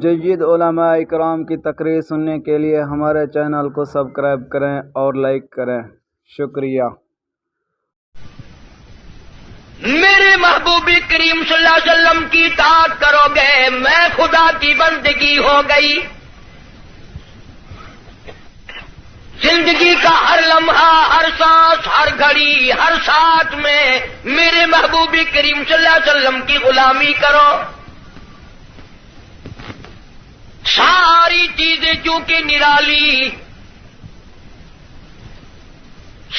جید علماء اکرام کی تقریر سننے کے لیے ہمارے چینل کو سبسکرائب کریں اور لائک کریں۔ شکریہ۔ میرے محبوب کریم صلی اللہ علیہ وسلم کی اطاعت کرو گے، میں خدا کی بندگی ہو گئی۔ زندگی کا ہر لمحہ، ہر سانس، ہر گھڑی، ہر ساتھ میں میرے محبوب کریم صلی اللہ علیہ وسلم کی غلامی کرو۔ ساری چیزیں چونکہ نرالی،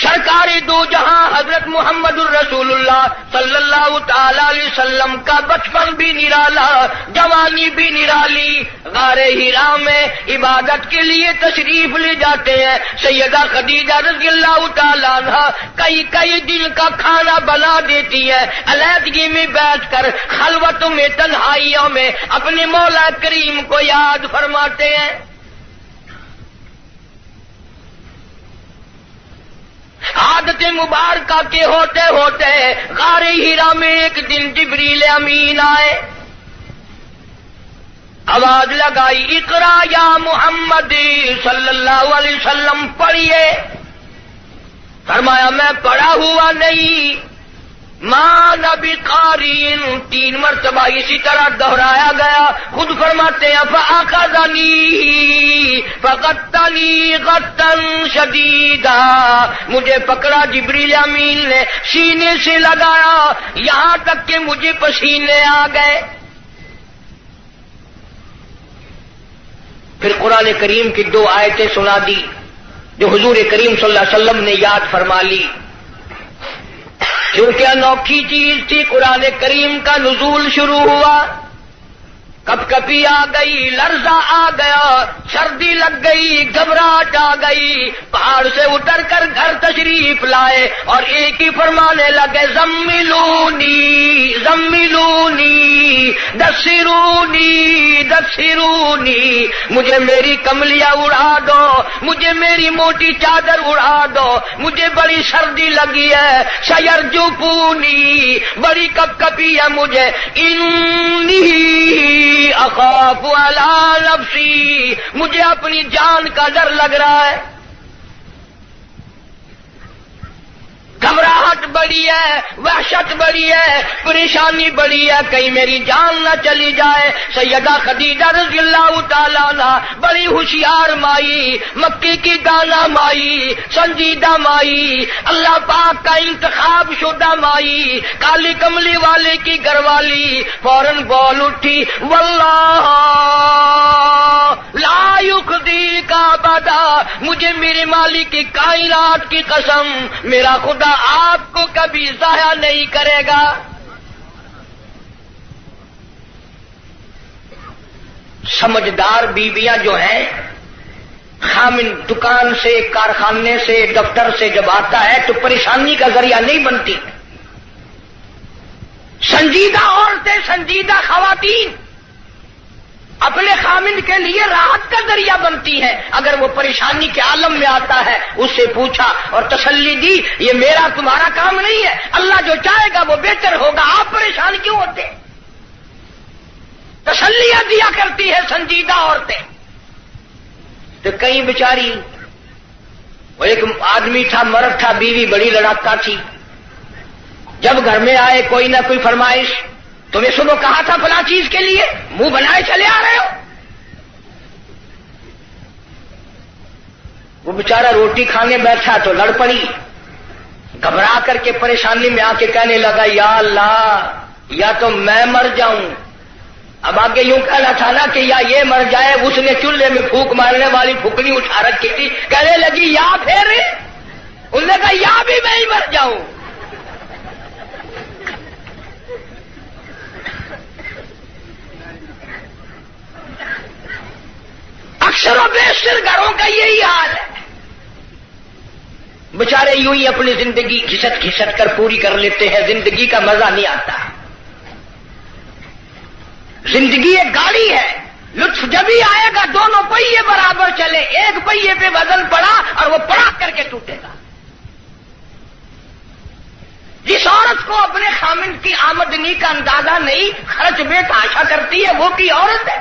سرکار دو جہاں حضرت محمد الرسول اللہ صلی اللہ تعالی علیہ وسلم کا بچپن بھی نرالا، جوانی بھی نرالی۔ غار حرا میں عبادت کے لیے تشریف لے جاتے ہیں۔ سیدہ خدیجہ رضی اللہ تعالی عنہ کئی دن کا کھانا بنا دیتی ہے، علیحدگی میں بیٹھ کر خلوتوں میں، تنہائیوں میں اپنے مولا کریم کو یاد فرماتے ہیں۔ عادت مبارکہ کے ہوتے ہوتے غار حرا میں ایک دن جبریل امین آئے، آواز لگائی، اقرا یا محمد صلی اللہ علیہ وسلم، پڑھیے۔ فرمایا میں پڑھا ہوا نہیں، ماں نبی قارئ، 3 مرتبہ اسی طرح دہرایا گیا۔ خود فرماتے ہیں فأخذنی فغطنی غطا شدیدا، مجھے پکڑا جبریل امین نے، سینے سے لگایا یہاں تک کہ مجھے پسینے آ گئے۔ پھر قرآن کریم کی 2 آیتیں سنا دی جو حضور کریم صلی اللہ علیہ وسلم نے یاد فرما لی، کیونکہ انوکھی چیز تھی۔ قرآن کریم کا نزول شروع ہوا، کپ کپی آ گئی، لرزہ آ گیا، سردی لگ گئی، گھبراہٹ آ گئی۔ پہاڑ سے اتر کر گھر تشریف لائے اور ایک ہی فرمانے لگے، زملونی زملونی دثرونی دثرونی، مجھے میری کملیاں اڑا دو، مجھے میری موٹی چادر اڑا دو، مجھے بڑی سردی لگی ہے، سیرجفونی، بڑی کپ کپی ہے مجھے، انی اخاف علی نفسی، مجھے اپنی جان کا ڈر لگ رہا ہے۔ گھبراہٹ بڑی ہے، وحشت بڑی ہے، پریشانی بڑی ہے، کہیں میری جان نہ چلی جائے۔ سیدہ خدیجہ رضی اللہ تعالیٰ عنہ بڑی ہوشیار مائی، مکی کی دانا مائی، سنجیدہ مائی، اللہ پاک کا انتخاب شدہ مائی، کالی کملی والے کی گھر والی، فوراً بول اٹھی، واللہ لا یخزیک ابدا، مجھے میرے مالک کی کائنات کی قسم، میرا خدا آپ کو کبھی ضائع نہیں کرے گا۔ سمجھدار بیویاں جو ہیں، خامن دکان سے، کارخانے سے، دفتر سے جب آتا ہے تو پریشانی کا ذریعہ نہیں بنتی۔ سنجیدہ عورتیں، سنجیدہ خواتین اپنے خامن کے لیے راحت کا ذریعہ بنتی ہے۔ اگر وہ پریشانی کے عالم میں آتا ہے، اس سے پوچھا اور تسلی دی، یہ میرا تمہارا کام نہیں ہے، اللہ جو چاہے گا وہ بہتر ہوگا، آپ پریشان کیوں ہوتے؟ تسلیاں دیا کرتی ہے سنجیدہ عورتیں۔ تو کئی بیچاری، وہ ایک آدمی تھا، مرد تھا، بیوی بڑی لڑاکا تھی، جب گھر میں آئے کوئی نہ کوئی فرمائش، تمہیں صبح کہا تھا فلاں چیز کے لیے، منہ بنائے چلے آ رہے ہو۔ وہ بیچارہ روٹی کھانے بیٹھا تو لڑ پڑی، گھبرا کر کے پریشانی میں آ کے کہنے لگا، یا اللہ، یا تو میں مر جاؤں۔ اب آگے یوں کہنا تھا نا کہ یا یہ مر جائے۔ اس نے چولہے میں پھونک مارنے والی پھکنی اٹھا رکھی تھی، کہنے لگی یا پھر، انہوں نے کہا یا بھی میں ہی مر جاؤں۔ اکثر و بیشتر گھروں کا یہی حال ہے، بیچارے یوں ہی اپنی زندگی گھسٹ گھسٹ کر پوری کر لیتے ہیں، زندگی کا مزہ نہیں آتا۔ زندگی ایک گاڑی ہے، لطف جب ہی آئے گا دونوں پہیے برابر چلے، ایک پہیے پہ وزن پڑا اور وہ پڑا کر کے ٹوٹے گا۔ جس عورت کو اپنے خامن کی آمدنی کا اندازہ نہیں، خرچ میں تاشا کرتی ہے، وہ کی عورت ہے۔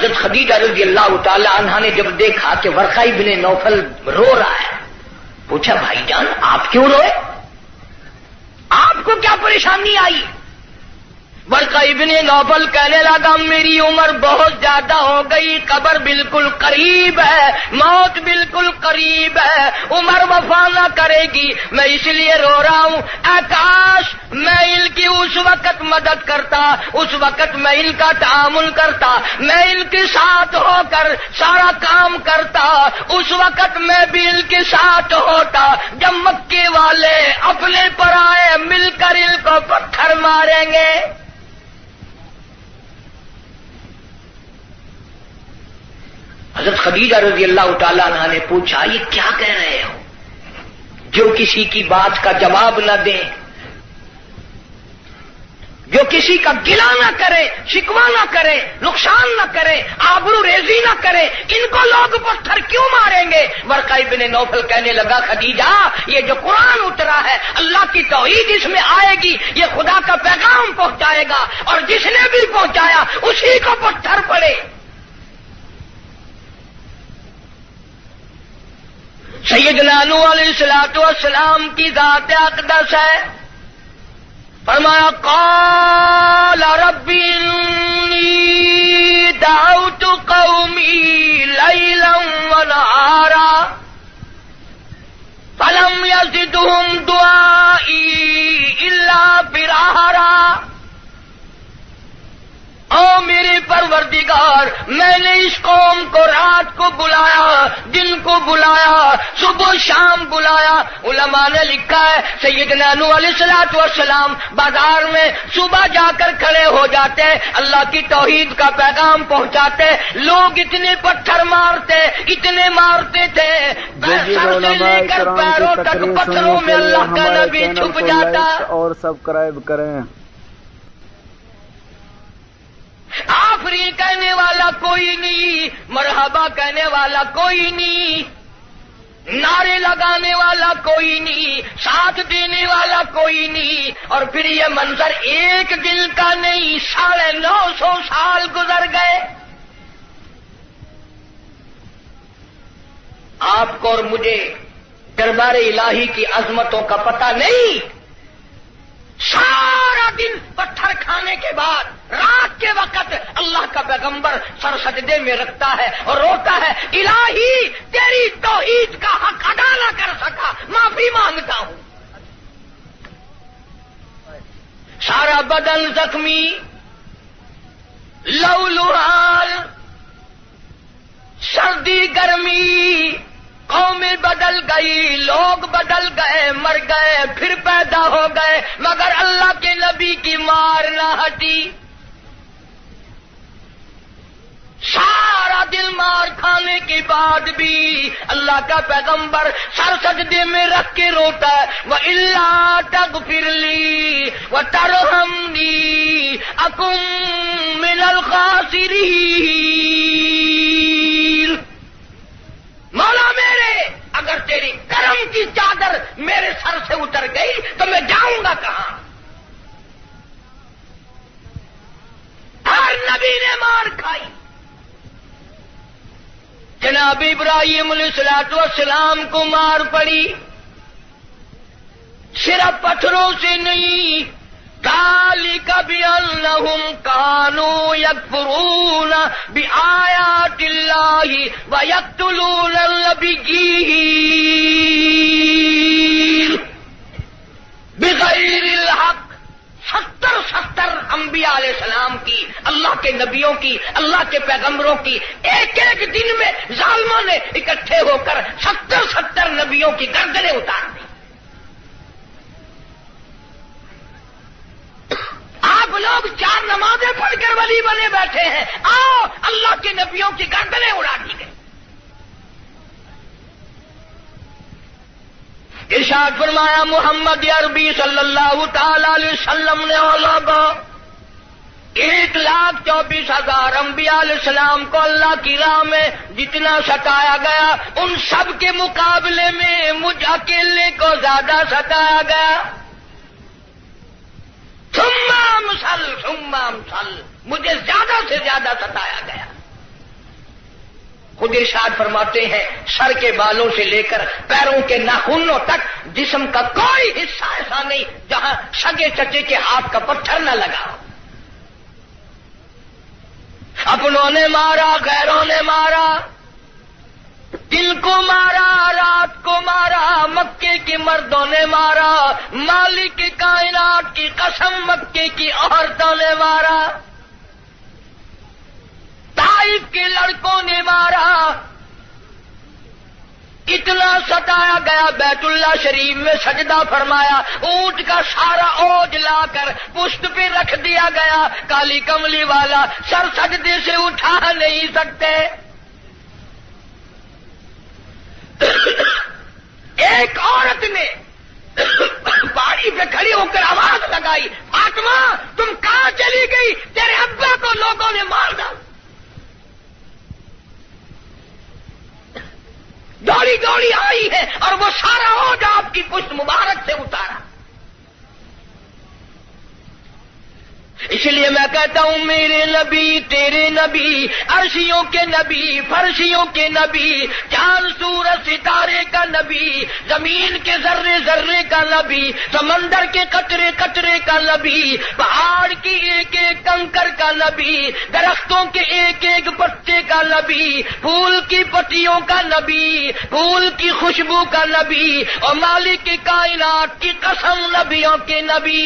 حضرت خدیجہ رضی اللہ تعالی عنہا نے جب دیکھا کہ ورقہ ابن نوفل رو رہا ہے، پوچھا بھائی جان آپ کیوں روئے، آپ کو کیا پریشانی آئی؟ ورقہ ابن نوفل کہنے لگا میری عمر بہت زیادہ ہو گئی، قبر بالکل قریب ہے، موت بالکل قریب ہے، عمر وفا نہ کرے گی، میں اس لیے رو رہا ہوں۔ اے کاش میں ان کی اس وقت مدد کرتا، اس وقت میں ان کا تعامل کرتا، میں ان کے ساتھ ہو کر سارا کام کرتا، اس وقت میں بھی ان کے ساتھ ہوتا جب مکے والے اپنے پر آئے مل کر ان کو پتھر ماریں گے۔ حضرت خدیجہ رضی اللہ تعالیٰ عنہ نے پوچھا یہ کیا کہہ رہے ہو، جو کسی کی بات کا جواب نہ دیں، جو کسی کا گلہ نہ کرے، شکوہ نہ کرے، نقصان نہ کرے، آبرو ریزی نہ کرے، ان کو لوگ پتھر کیوں ماریں گے؟ ورقہ ابن نوفل کہنے لگا خدیجہ یہ جو قرآن اترا ہے اللہ کی توحید اس میں آئے گی، یہ خدا کا پیغام پہنچائے گا، اور جس نے بھی پہنچایا اسی کو پتھر پڑے۔ سیدنا نوح علیہ الصلوۃ والسلام کی ذات اقدس ہے، فرمایا قال رب انی دعوت قومی لیلا ونہارا فلم یزدہم دعائی الا فرارا۔ او میرے پروردگار میں نے اس قوم کو رات کو بلایا، دن کو بلایا، صبح شام بلایا۔ علماء نے لکھا ہے سیدنا نوح علیہ الصلوۃ والسلام بازار میں صبح جا کر کھڑے ہو جاتے، اللہ کی توحید کا پیغام پہنچاتے، لوگ اتنے پتھر مارتے، اتنے مارتے تھے، سر سے لے کر پیروں تک پتھروں میں اللہ کا نبی چھپ جاتا۔ اور سبسکرائب کریں۔ آفرین کہنے والا کوئی نہیں، مرحبا کہنے والا کوئی نہیں، نعرے لگانے والا کوئی نہیں، ساتھ دینے والا کوئی نہیں، اور پھر یہ منظر ایک دن کا نہیں، 950 سال گزر گئے۔ آپ کو اور مجھے دربار الہی کی عظمتوں کا پتہ نہیں۔ سارا دن پتھر کھانے کے بعد رات کے وقت اللہ کا پیغمبر سر سجدے میں رکھتا ہے اور روتا ہے الہی تیری توحید کا حق ادا نہ کر سکا، معافی مانگتا ہوں۔ سارا بدن زخمی، لو لحال، سردی گرمی، قومیں بدل گئی، لوگ بدل گئے، مر گئے، پھر پیدا ہو گئے، مگر اللہ کے نبی کی مار نہ ہٹی۔ سارا دل مار کھانے کے بعد بھی اللہ کا پیغمبر سر سجدے میں رکھ کے روتا ہے، وَإِلَّا تَغْفِرْ لِي وَتَرْحَمْنِي أَكُن مِّنَ الْخَاسِرِينَ۔ مولا میرے اگر تیری کرم کی چادر میرے سر سے اتر گئی تو میں جاؤں گا کہاں؟ ہر نبی نے مار کھائی، جناب ابراہیم علیہ الصلوۃ والسلام کو مار پڑی، صرف پتھروں سے نہیں، ذالک بأنہم کانوا یکفرون بآیات اللہ ویقتلون النبیین بغیر الحق۔ 70 انبیاء علیہ السلام کی، اللہ کے نبیوں کی، اللہ کے پیغمبروں کی ایک ایک دن میں ظالموں نے اکٹھے ہو کر 70 نبیوں کی گردنیں اتار دی۔ آپ لوگ 4 نمازیں پڑھ کر ولی بنے بیٹھے ہیں، آؤ اللہ کے نبیوں کی گردنیں اڑا دی گئی۔ ارشاد فرمایا محمد عربی صلی اللہ تعالی علیہ وسلم نے لوگوں 1,24,000 انبیاء علیہ السلام کو اللہ کی راہ میں جتنا ستایا گیا ان سب کے مقابلے میں مجھ اکیلے کو زیادہ ستایا گیا۔ ثم امثل مجھے زیادہ سے زیادہ ستایا گیا۔ خود ارشاد فرماتے ہیں سر کے بالوں سے لے کر پیروں کے ناخنوں تک جسم کا کوئی حصہ ایسا نہیں جہاں سگے چچے کے ہاتھ کا پتھر نہ لگا. اپنوں نے مارا، غیروں نے مارا، دن کو مارا، رات کو مارا، مکے کے مردوں نے مارا، مالک کائنات کی قسم مکے کی عورتوں نے مارا، طائف کے لڑکوں نے مارا. اتنا ستایا گیا بیت اللہ شریف میں سجدہ فرمایا، اونٹ کا سارا اوج لا کر پشت پہ رکھ دیا گیا، کالی کملی والا سر سجدے سے اٹھا نہیں سکتے. ایک عورت نے پہاڑی پہ کھڑی ہو کر آواز لگائی، فاطمہ تم کہاں چلی گئی؟ تیرے ابا کو لوگوں نے مار ڈالا. دوڑی دوڑی آئی ہے اور وہ سارا اوج آپ کی پشت مبارک سے اتارا. اس لیے میں کہتا ہوں میرے نبی تیرے نبی، عرشیوں کے نبی، فرشیوں کے نبی، چاند سورج ستارے کا نبی، زمین کے ذرے ذرے کا نبی، سمندر کے قطرے قطرے کا نبی، پہاڑ کی ایک ایک کنکر کا نبی، درختوں کے ایک ایک پتے کا نبی، پھول کی پتیوں کا نبی، پھول کی خوشبو کا نبی، اور مالک کائنات کی قسم نبیوں کے نبی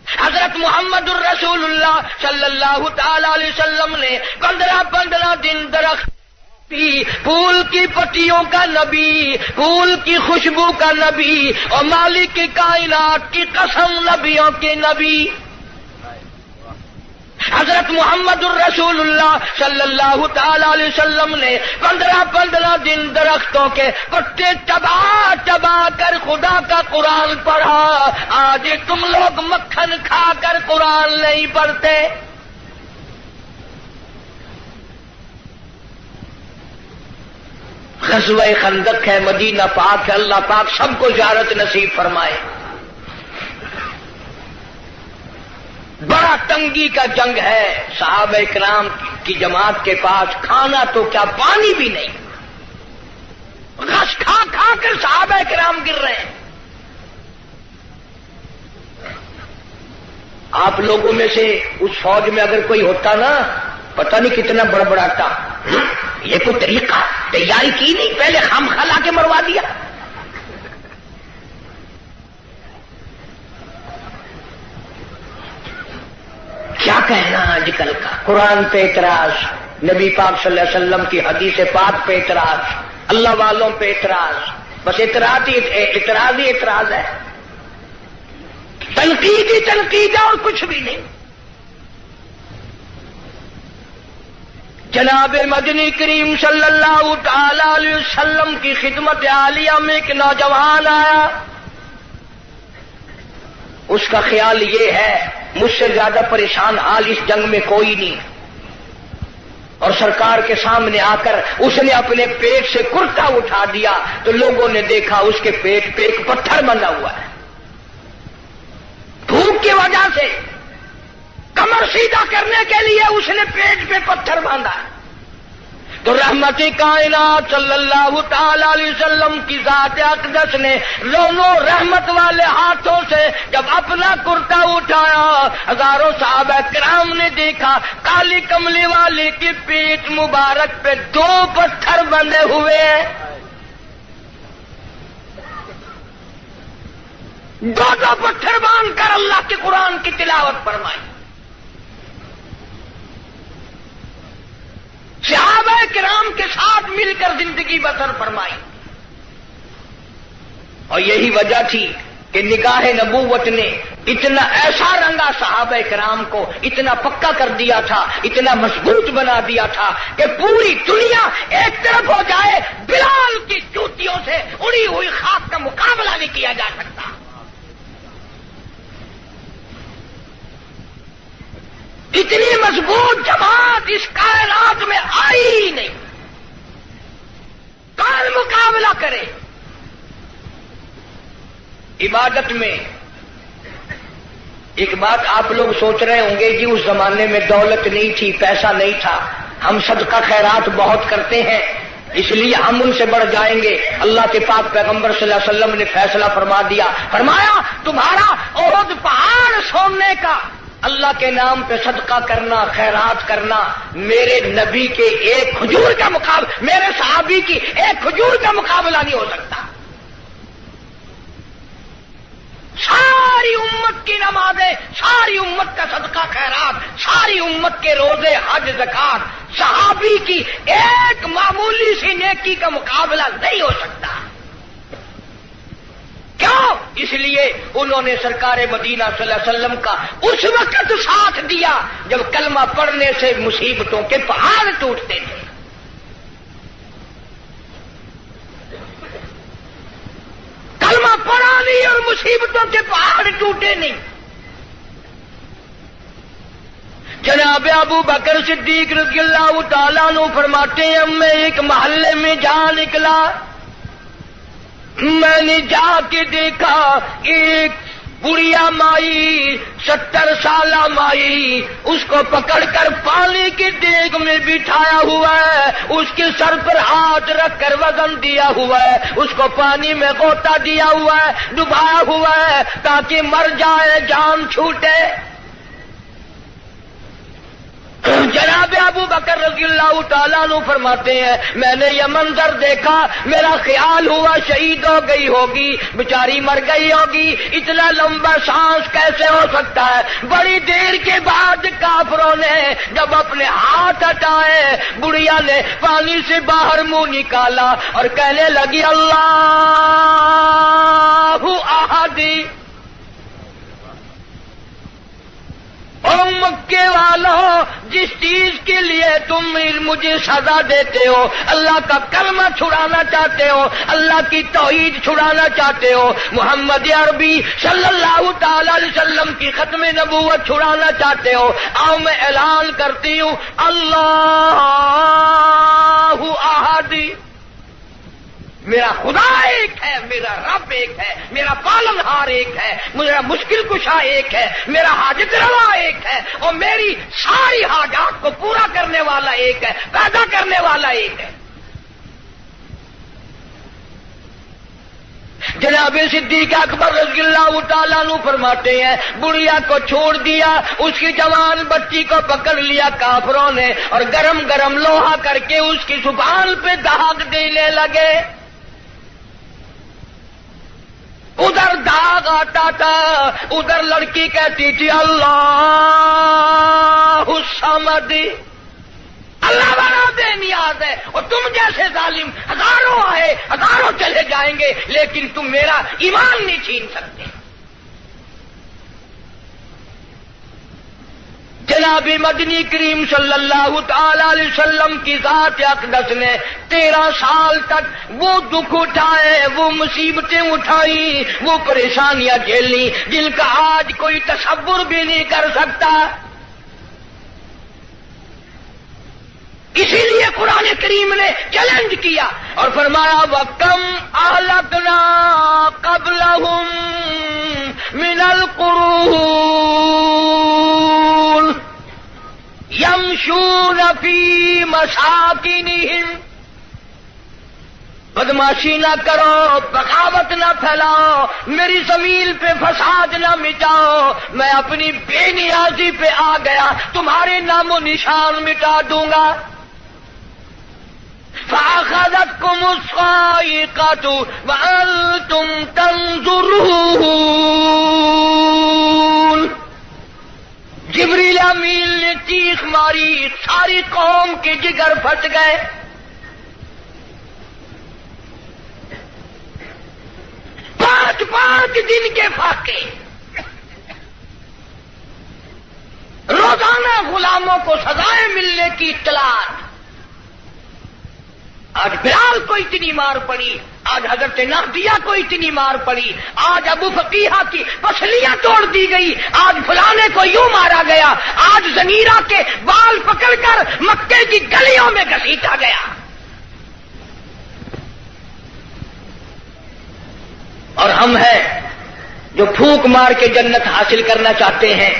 حضرت محمد الرسول اللہ صلی اللہ تعالی علیہ وسلم نے 15 دن درخت پھول کی پتیوں کا نبی، پھول کی خوشبو کا نبی، اور مالک کائنات کی قسم نبیوں کے نبی حضرت محمد الرسول اللہ صلی اللہ تعالی علیہ وسلم نے 15 دن درختوں کے پتے چبا کر خدا کا قرآن پڑھا. آج تم لوگ مکھن کھا کر قرآن نہیں پڑھتے. غزوہ خندق ہے، مدینہ پاک ہے، اللہ پاک سب کو زیارت نصیب فرمائے. بڑا تنگی کا جنگ ہے، صحابہ کرام کی جماعت کے پاس کھانا تو کیا پانی بھی نہیں، غش کھا کھا کر صحابہ کرام گر رہے ہیں. آپ لوگوں میں سے اس فوج میں اگر کوئی ہوتا نا، پتہ نہیں کتنا بڑبڑاتا، یہ کوئی طریقہ تیاری کی نہیں، پہلے خام خلا کے مروا دیا. کیا کہنا آج کل کا، قرآن پہ اعتراض، نبی پاک صلی اللہ علیہ وسلم کی حدیث پاک پہ اعتراض، اللہ والوں پہ اعتراض، بس اعتراض ہی اعتراض ہے، تنقید ہی تنقید ہے اور کچھ بھی نہیں. جناب مدنی کریم صلی اللہ تعالی علیہ وسلم کی خدمت عالیہ میں ایک نوجوان آیا، اس کا خیال یہ ہے مجھ سے زیادہ پریشان حال اس جنگ میں کوئی نہیں، اور سرکار کے سامنے آ کر اس نے اپنے پیٹ سے کرتا اٹھا دیا تو لوگوں نے دیکھا اس کے پیٹ پہ ایک پتھر بندھا ہوا ہے. بھوک کی وجہ سے کمر سیدھا کرنے کے لیے اس نے پیٹ پہ پتھر باندھا ہے. تو رحمت کائنات صلی اللہ تعالی علیہ وسلم کی ذات اقدس نے دونوں رحمت والے ہاتھوں سے جب اپنا کرتا اٹھایا، ہزاروں صحابہ کرام نے دیکھا کالی کملی والے کے پیٹ مبارک پہ 2 پتھر بندھے ہوئے ہیں. 2 پتھر باندھ کر اللہ کے قرآن کی تلاوت فرمائی. صحابہ کرام کے ساتھ مل کر زندگی بسر فرمائی. اور یہی وجہ تھی کہ نگاہ نبوت نے اتنا ایسا رنگا صحابہ کرام کو، اتنا پکا کر دیا تھا، اتنا مضبوط بنا دیا تھا کہ پوری دنیا ایک طرف ہو جائے، بلال کی جوتیوں سے اڑی ہوئی خاک کا مقابلہ نہیں کیا جا سکتا. اتنی مضبوط جماعت اس کائنات میں آئی ہی نہیں. کون مقابلہ کرے؟ عبادت میں ایک بات آپ لوگ سوچ رہے ہوں گے جی اس زمانے میں دولت نہیں تھی، پیسہ نہیں تھا. ہم صدقہ خیرات بہت کرتے ہیں، اس لیے ہم ان سے بڑھ جائیں گے۔ اللہ کے پاک پیغمبر صلی اللہ علیہ وسلم نے فیصلہ فرما دیا، فرمایا تمہارا احد پہاڑ چھوڑنے کا، اللہ کے نام پہ صدقہ کرنا، خیرات کرنا، میرے نبی کے ایک کھجور کا مقابلہ، میرے صحابی کی ایک کھجور کا مقابلہ نہیں ہو سکتا۔ ساری امت کی نمازیں، ساری امت کا صدقہ خیرات، ساری امت کے روزے، حج، زکات، صحابی کی ایک معمولی سی نیکی کا مقابلہ نہیں ہو سکتا۔ کیوں؟ اس لیے انہوں نے سرکار مدینہ صلی اللہ علیہ وسلم کا اس وقت ساتھ دیا جب کلمہ پڑھنے سے مصیبتوں کے پہاڑ ٹوٹتے تھے۔ کلمہ پڑھا نہیں اور مصیبتوں کے پہاڑ ٹوٹے نہیں۔ جناب ابو بکر صدیق رضی اللہ تعالیٰ عنہ فرماتے ہیں میں ایک محلے میں جا نکلا، میں نے جا کے دیکھا ایک بڑھیا مائی، 70 سالہ مائی، اس کو پکڑ کر پانی کے دیگ میں بٹھایا ہوا ہے، اس کے سر پر ہاتھ رکھ کر وزن دیا ہوا ہے، اس کو پانی میں غوطہ دیا ہوا ہے، ڈبایا ہوا ہے تاکہ مر جائے، جان چھوٹے۔ جناب ابو بکر رضی اللہ تعالیٰ عنہ فرماتے ہیں میں نے یہ منظر دیکھا، میرا خیال ہوا شہید ہو گئی ہوگی، بیچاری مر گئی ہوگی، اتنا لمبا سانس کیسے ہو سکتا ہے؟ بڑی دیر کے بعد کافروں نے جب اپنے ہاتھ ہٹائے، بڑھیا نے پانی سے باہر منہ نکالا اور کہنے لگی اللہ احد۔ او مکے والوں، جس چیز کے لیے تم مجھے سزا دیتے ہو، اللہ کا کلمہ چھڑانا چاہتے ہو، اللہ کی توحید چھڑانا چاہتے ہو، محمد عربی صلی اللہ تعالی علیہ وسلم کی ختم نبوت چھڑانا چاہتے ہو، آؤ میں اعلان کرتی ہوں اللہ احد، میرا خدا ایک ہے، میرا رب ایک ہے، میرا پالنہار ایک ہے، میرا مشکل کشا ایک ہے، میرا حاجت روا ایک ہے، اور میری ساری حاجات کو پورا کرنے والا ایک ہے، پیدا کرنے والا ایک ہے۔ جناب صدیق اکبر رضی اللہ تعالیٰ عنہ فرماتے ہیں بڑھیا کو چھوڑ دیا، اس کی جوان بچی کو پکڑ لیا کافروں نے اور گرم گرم لوہا کر کے اس کی زبان پہ داغ دینے لگے۔ ادھر داغ آتا تھا، ادھر لڑکی کہتی تھی اللہ الصمد، اللہ بڑا بے نیاز ہے، اور تم جیسے ظالم ہزاروں آئے ہزاروں چلے جائیں گے لیکن تم میرا ایمان نہیں چھین سکتے۔ جناب مدنی کریم صلی اللہ تعالی علیہ وسلم کی ذات اقدس نے 13 سال تک وہ دکھ اٹھائے، وہ مصیبتیں اٹھائیں، وہ پریشانیاں جھیلی جن کا آج کوئی تصور بھی نہیں کر سکتا۔ اسی لیے قرآن کریم نے چیلنج کیا اور فرمایا وَكَمْ أَهْلَكْنَا قَبْلَهُمْ مِنَ الْقُرُونِ يَمْشُونَ فِي مَسَاكِنِهِمْ، بدماشی نہ کرو، بغاوت نہ پھیلاؤ، میری زمین پہ فساد نہ مٹاؤ، میں اپنی بے نیازی پہ آ گیا، تمہارے نام و نشان مٹا دوں گا۔ فَأَخَذَتْكُمُ الصَّاعِقَةُ وَأَنْتُمْ تَنْظُرُونَ، جبریل امین نے چیخ ماری، ساری قوم کے جگر پھٹ گئے۔ 5 دن کے فاقے، روزانہ غلاموں کو سزائیں ملنے کی اطلاعات۔ آج بلال کو اتنی مار پڑی، آج حضرت نادیہ کو اتنی مار پڑی، آج ابو فقیہ کی پسلیاں توڑ دی گئی، آج فلانے کو یوں مارا گیا، آج زمیرہ کے بال پکڑ کر مکے کی گلیوں میں گھسیٹا گیا۔ اور ہم ہیں جو پھونک مار کے جنت حاصل کرنا چاہتے ہیں،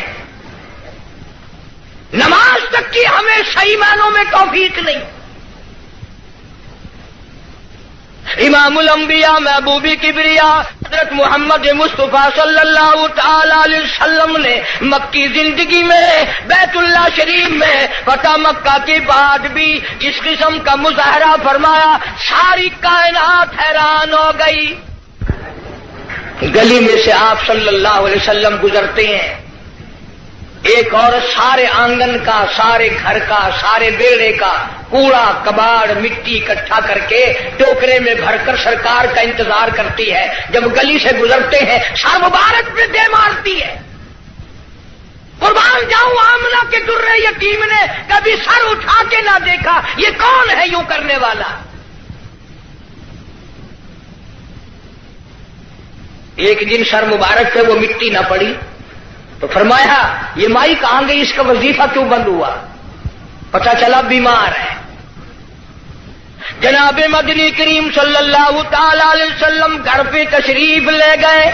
نماز تک کہ ہمیں صحیح معنوں میں توفیق نہیں. امام الانبیاء محبوب کبریا حضرت محمد مصطفیٰ صلی اللہ تعالی علیہ وسلم نے مکی زندگی میں بیت اللہ شریف میں فتح مکہ کے بعد بھی اس قسم کا مظاہرہ فرمایا، ساری کائنات حیران ہو گئی. گلی میں سے آپ صلی اللہ علیہ وسلم گزرتے ہیں، ایک عورت سارے آنگن کا، سارے گھر کا، سارے بیڑے کا کوڑا کباڑ مٹی اکٹھا کر کے ٹوکرے میں بھر کر سرکار کا انتظار کرتی ہے. جب گلی سے گزرتے ہیں سر مبارک پہ دے مارتی ہے. قربان جاؤں آمنہ کے درے یتیم نے کبھی سر اٹھا کے نہ دیکھا، یہ کون ہے یوں کرنے والا. ایک دن سر مبارک پہ وہ مٹی نہ پڑی تو فرمایا یہ مائی کہاں گئی، اس کا وظیفہ کیوں بند ہوا؟ پتہ چلا بیمار ہے. جناب مدنی کریم صلی اللہ تعالی علیہ وسلم گھر پہ تشریف لے گئے.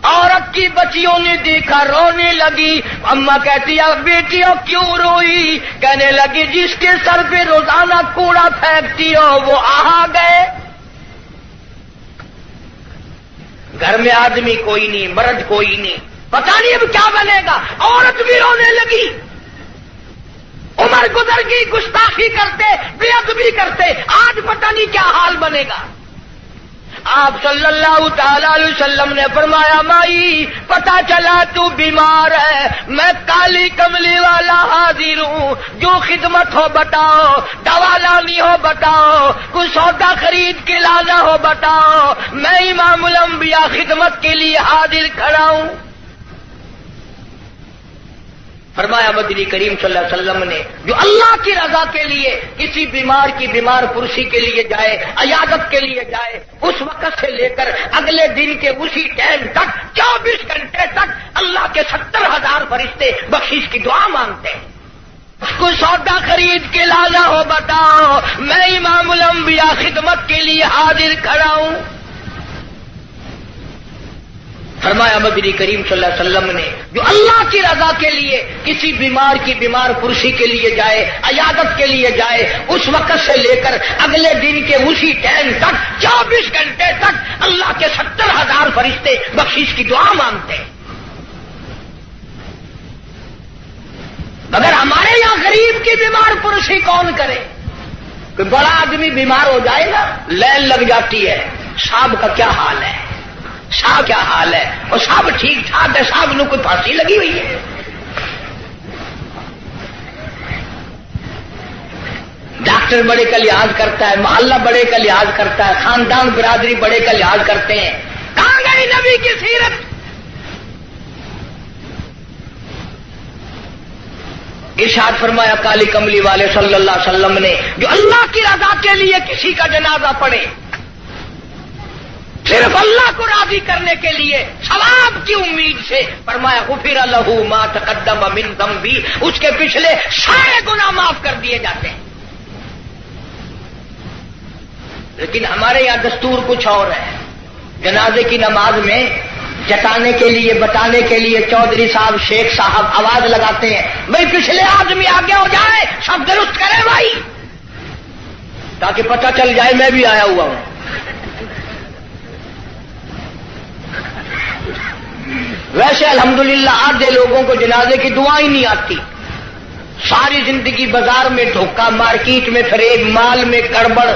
عورت کی بچیوں نے دیکھا، رونے لگی. اماں کہتی ہے بیٹیوں کیوں روئی؟ کہنے لگی جس کے سر پہ روزانہ کوڑا پھینکتی ہو وہ آ گئے. گھر میں آدمی کوئی نہیں، مرد کوئی نہیں، پتہ نہیں اب کیا بنے گا. عورت بھی رونے لگی. عمر گزر گئی، گستاخی کرتے، بے ادبی کرتے، آج پتہ نہیں کیا حال بنے گا. آپ صلی اللہ تعالی علیہ وسلم نے فرمایا مائی پتہ چلا تو بیمار ہے، میں کالی کملی والا حاضر ہوں، جو خدمت ہو بتاؤ، دوا لانی ہو بتاؤ، کوئی سودا خرید کے لانا ہو بتاؤ، میں امام الانبیاء خدمت کے لیے حاضر کھڑا ہوں. فرمایا مدنی کریم صلی اللہ علیہ وسلم نے جو اللہ کی رضا کے لیے کسی بیمار کی بیمار پرسی کے لیے جائے، عیادت کے لیے جائے، اس وقت سے لے کر اگلے دن کے اسی ٹائم تک 24 گھنٹے تک اللہ کے 70,000 فرشتے بخشش کی دعا مانگتے ہیں. کوئی سودا خرید کے لانا ہو بتاؤ، میں امام الانبیاء خدمت کے لیے حاضر کھڑا ہوں. فرمایا مدنی کریم صلی اللہ علیہ وسلم نے جو اللہ کی رضا کے لیے کسی بیمار کی بیمار پرسی کے لیے جائے، عیادت کے لیے جائے، اس وقت سے لے کر اگلے دن کے اسی ٹائم تک 24 گھنٹے تک اللہ کے 70,000 فرشتے بخشش کی دعا مانگتے ہیں. مگر ہمارے یہاں غریب کی بیمار پرسی کون کرے؟ کوئی بڑا آدمی بیمار ہو جائے گا لائن لگ جاتی ہے، صاحب کا کیا حال ہے، صاحب کیا حال ہے، اور صاحب ٹھیک ٹھاک ہے، صاحب نے کوئی پھانسی لگی ہوئی ہے. ڈاکٹر بڑے کا لحاظ کرتا ہے، محلہ بڑے کا لحاظ کرتا ہے، خاندان برادری بڑے کا لحاظ کرتے ہیں. کہاں گئی نبی کی سیرت؟ ارشاد فرمایا کالی کملی والے صلی اللہ علیہ وسلم نے جو اللہ کی رضا کے لیے کسی کا جنازہ پڑھے، صرف اللہ کو راضی کرنے کے لیے ثواب کی امید سے، فرمایا غفر لہ ما تقدم من ذنبی، اس کے پچھلے سارے گناہ معاف کر دیے جاتے ہیں. لیکن ہمارے یہاں دستور کچھ اور ہے. جنازے کی نماز میں جتانے کے لیے بتانے کے لیے چودھری صاحب شیخ صاحب آواز لگاتے ہیں بھائی پچھلے آدمی آگے ہو جائے، سب درست کرے بھائی، تاکہ پتہ چل جائے میں بھی آیا ہوا ہوں. ویسے الحمدللہ آدھے لوگوں کو جنازے کی دعا ہی نہیں آتی. ساری زندگی بازار میں دھوکہ، مارکیٹ میں فریب، مال میں گڑبڑ،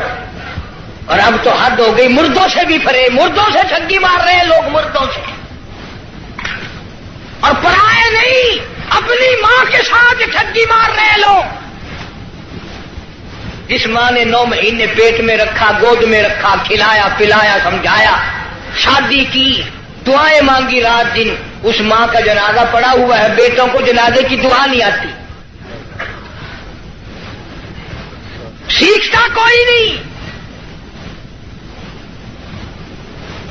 اور اب تو حد ہو گئی مردوں سے بھی فریب، مردوں سے ٹھگی مار رہے ہیں لوگ، مردوں سے. اور پرائے نہیں، اپنی ماں کے ساتھ ٹھگی مار رہے ہیں لوگ. جس ماں نے 9 مہینے پیٹ میں رکھا، گود میں رکھا، کھلایا پلایا سمجھایا، شادی کی، دعائیں مانگی رات دن، اس ماں کا جنازہ پڑا ہوا ہے، بیٹوں کو جنازے کی دعا نہیں آتی. سیکھتا کوئی نہیں.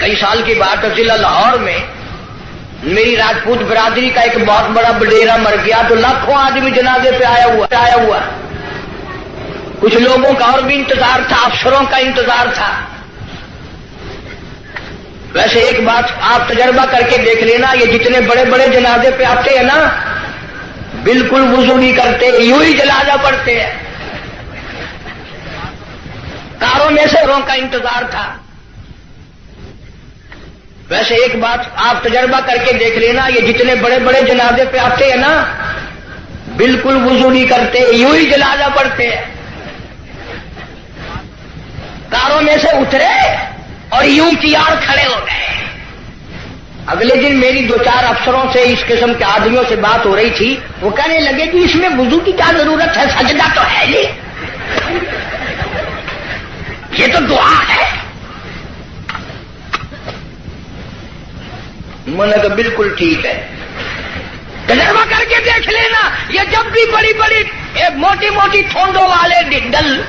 کئی سال کی بات ہے، ضلع لاہور میں میری راجپوت برادری کا ایک بہت بڑا بڈیرا مر گیا تو لاکھوں آدمی جنازے پہ آیا ہوا. کچھ لوگوں کا اور بھی انتظار تھا، افسروں کا انتظار تھا. ویسے ایک بات آپ تجربہ کر کے دیکھ لینا، یہ جتنے بڑے بڑے جنازے پہ آتے ہیں نا، بالکل وضو نہیں کرتے، یوں ہی جنازہ پڑھتے ہیں. کاروں میں سے کا انتظار تھا. ویسے ایک بات آپ تجربہ کر کے دیکھ لینا، یہ جتنے بڑے بڑے جنازے پہ آتے ہیں نا، بالکل وضو نہیں کرتے، یوں ہی جنازہ پڑھتے ہیں. کاروں میں سے اترے اور یوں کیار کھڑے ہو گئے. اگلے دن میری 2-4 افسروں سے اس قسم کے آدمیوں سے بات ہو رہی تھی. وہ کہنے لگے کہ اس میں وضو کی کیا ضرورت ہے، سجدہ تو ہے نہیں، یہ تو دعا ہے. میں نے کہا بالکل ٹھیک ہے، تجربہ کر کے دیکھ لینا. یہ جب بھی بڑی بڑی موٹی موٹی ٹھونڈوں والے ڈل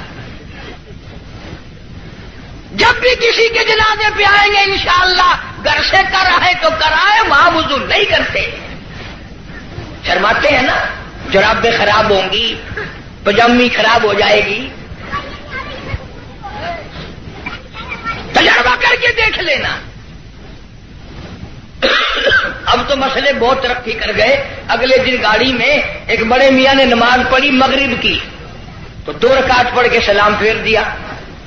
جب بھی کسی کے جنازے پہ آئیں گے انشاءاللہ گھر سے کرائے تو کرائے، وہاں وضو نہیں کرتے. شرماتے ہیں نا، جرابیں خراب ہوں گی، پجامی خراب ہو جائے گی. تجربہ کر کے دیکھ لینا. اب تو مسئلے بہت ترقی کر گئے. اگلے دن گاڑی میں ایک بڑے میاں نے نماز پڑھی مغرب کی، تو 2 رکعت پڑھ کے سلام پھیر دیا.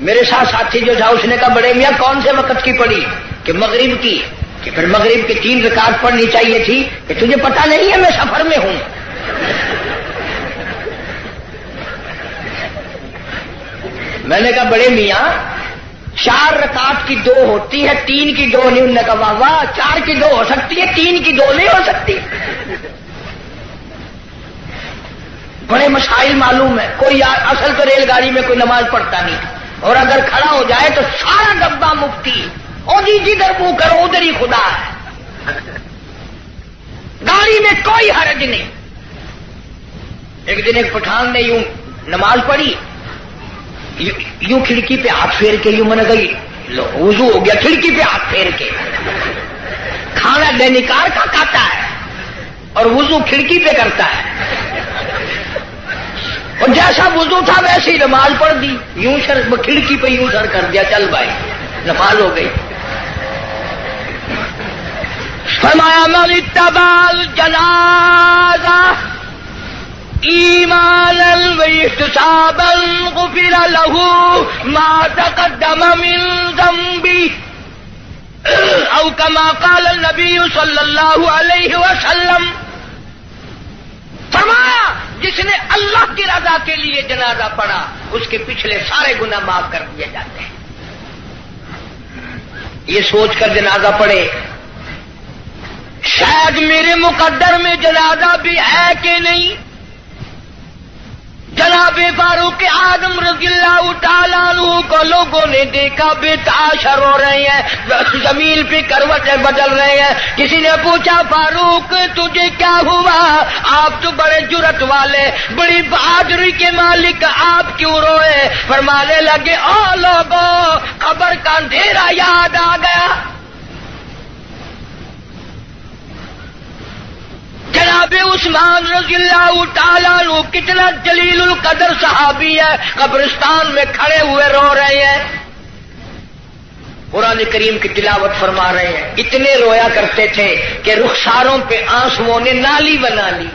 میرے ساتھ ساتھی جو تھا اس نے کہا بڑے میاں کون سے وقت کی پڑھی؟ کہ مغرب کی. کہ پھر مغرب کی 3 رکعت پڑھنی چاہیے تھی. کہ تجھے پتا نہیں ہے میں سفر میں ہوں. میں نے کہا بڑے میاں 4 رکعت کی 2 ہوتی ہے، 3 کی 2 نہیں. انہوں نے کہا واہ واہ، 4 کی 2 ہو سکتی ہے، 3 کی 2 نہیں ہو سکتی. بڑے مسائل معلوم ہے. کوئی اصل تو ریل گاڑی میں کوئی نماز پڑھتا نہیں، اور اگر کھڑا ہو جائے تو سارا ڈبہ مفتی، اور جدھر منہ کرو ادھر ہی خدا ہے. گاڑی میں کوئی حرج نہیں. ایک دن ایک پٹھان نے یوں نماز پڑھی، یوں کھڑکی پہ ہاتھ پھیر کے، یوں میں نے کہی وضو ہو گیا، کھڑکی پہ ہاتھ پھیر کے. کھانا دینکار کا کھاتا ہے اور وضو کھڑکی پہ کرتا ہے. اور جیسا وضو تھا ویسے ہی نماز پڑھ دی، یوں سر کھڑکی پہ یوں سر کر دیا، چل بھائی نماز ہو گئی. فرمایا من اتبع الجنازہ ایمانا واحتسابا غفر له ما تقدم من ذنبه او كما قال النبي صلی اللہ علیہ وسلم. فرمایا جس نے اللہ کی رضا کے لیے جنازہ پڑھا اس کے پچھلے سارے گناہ معاف کر دیے جاتے ہیں. یہ سوچ کر جنازہ پڑھے شاید میرے مقدر میں جنازہ بھی ہے کہ نہیں. جناب فاروق اعظم رضی اللہ تعالیٰ عنہ کو لوگوں نے دیکھا بے تاشر ہو رہے ہیں، زمین پہ کروٹیں بدل رہے ہیں. کسی نے پوچھا فاروق تجھے کیا ہوا؟ آپ تو بڑے جرت والے، بڑی بہادری کے مالک، آپ کیوں روئے؟ فرمانے لگے او لوگوں، قبر کا اندھیرا یاد آ گیا. جناب عثمان رضی اللہ تعالیٰ عنہ کتنا جلیل القدر صحابی ہے، قبرستان میں کھڑے ہوئے رو رہے ہیں، قرآن کریم کی تلاوت فرما رہے ہیں. اتنے رویا کرتے تھے کہ رخساروں پہ آنسوؤں نے نالی بنا لی.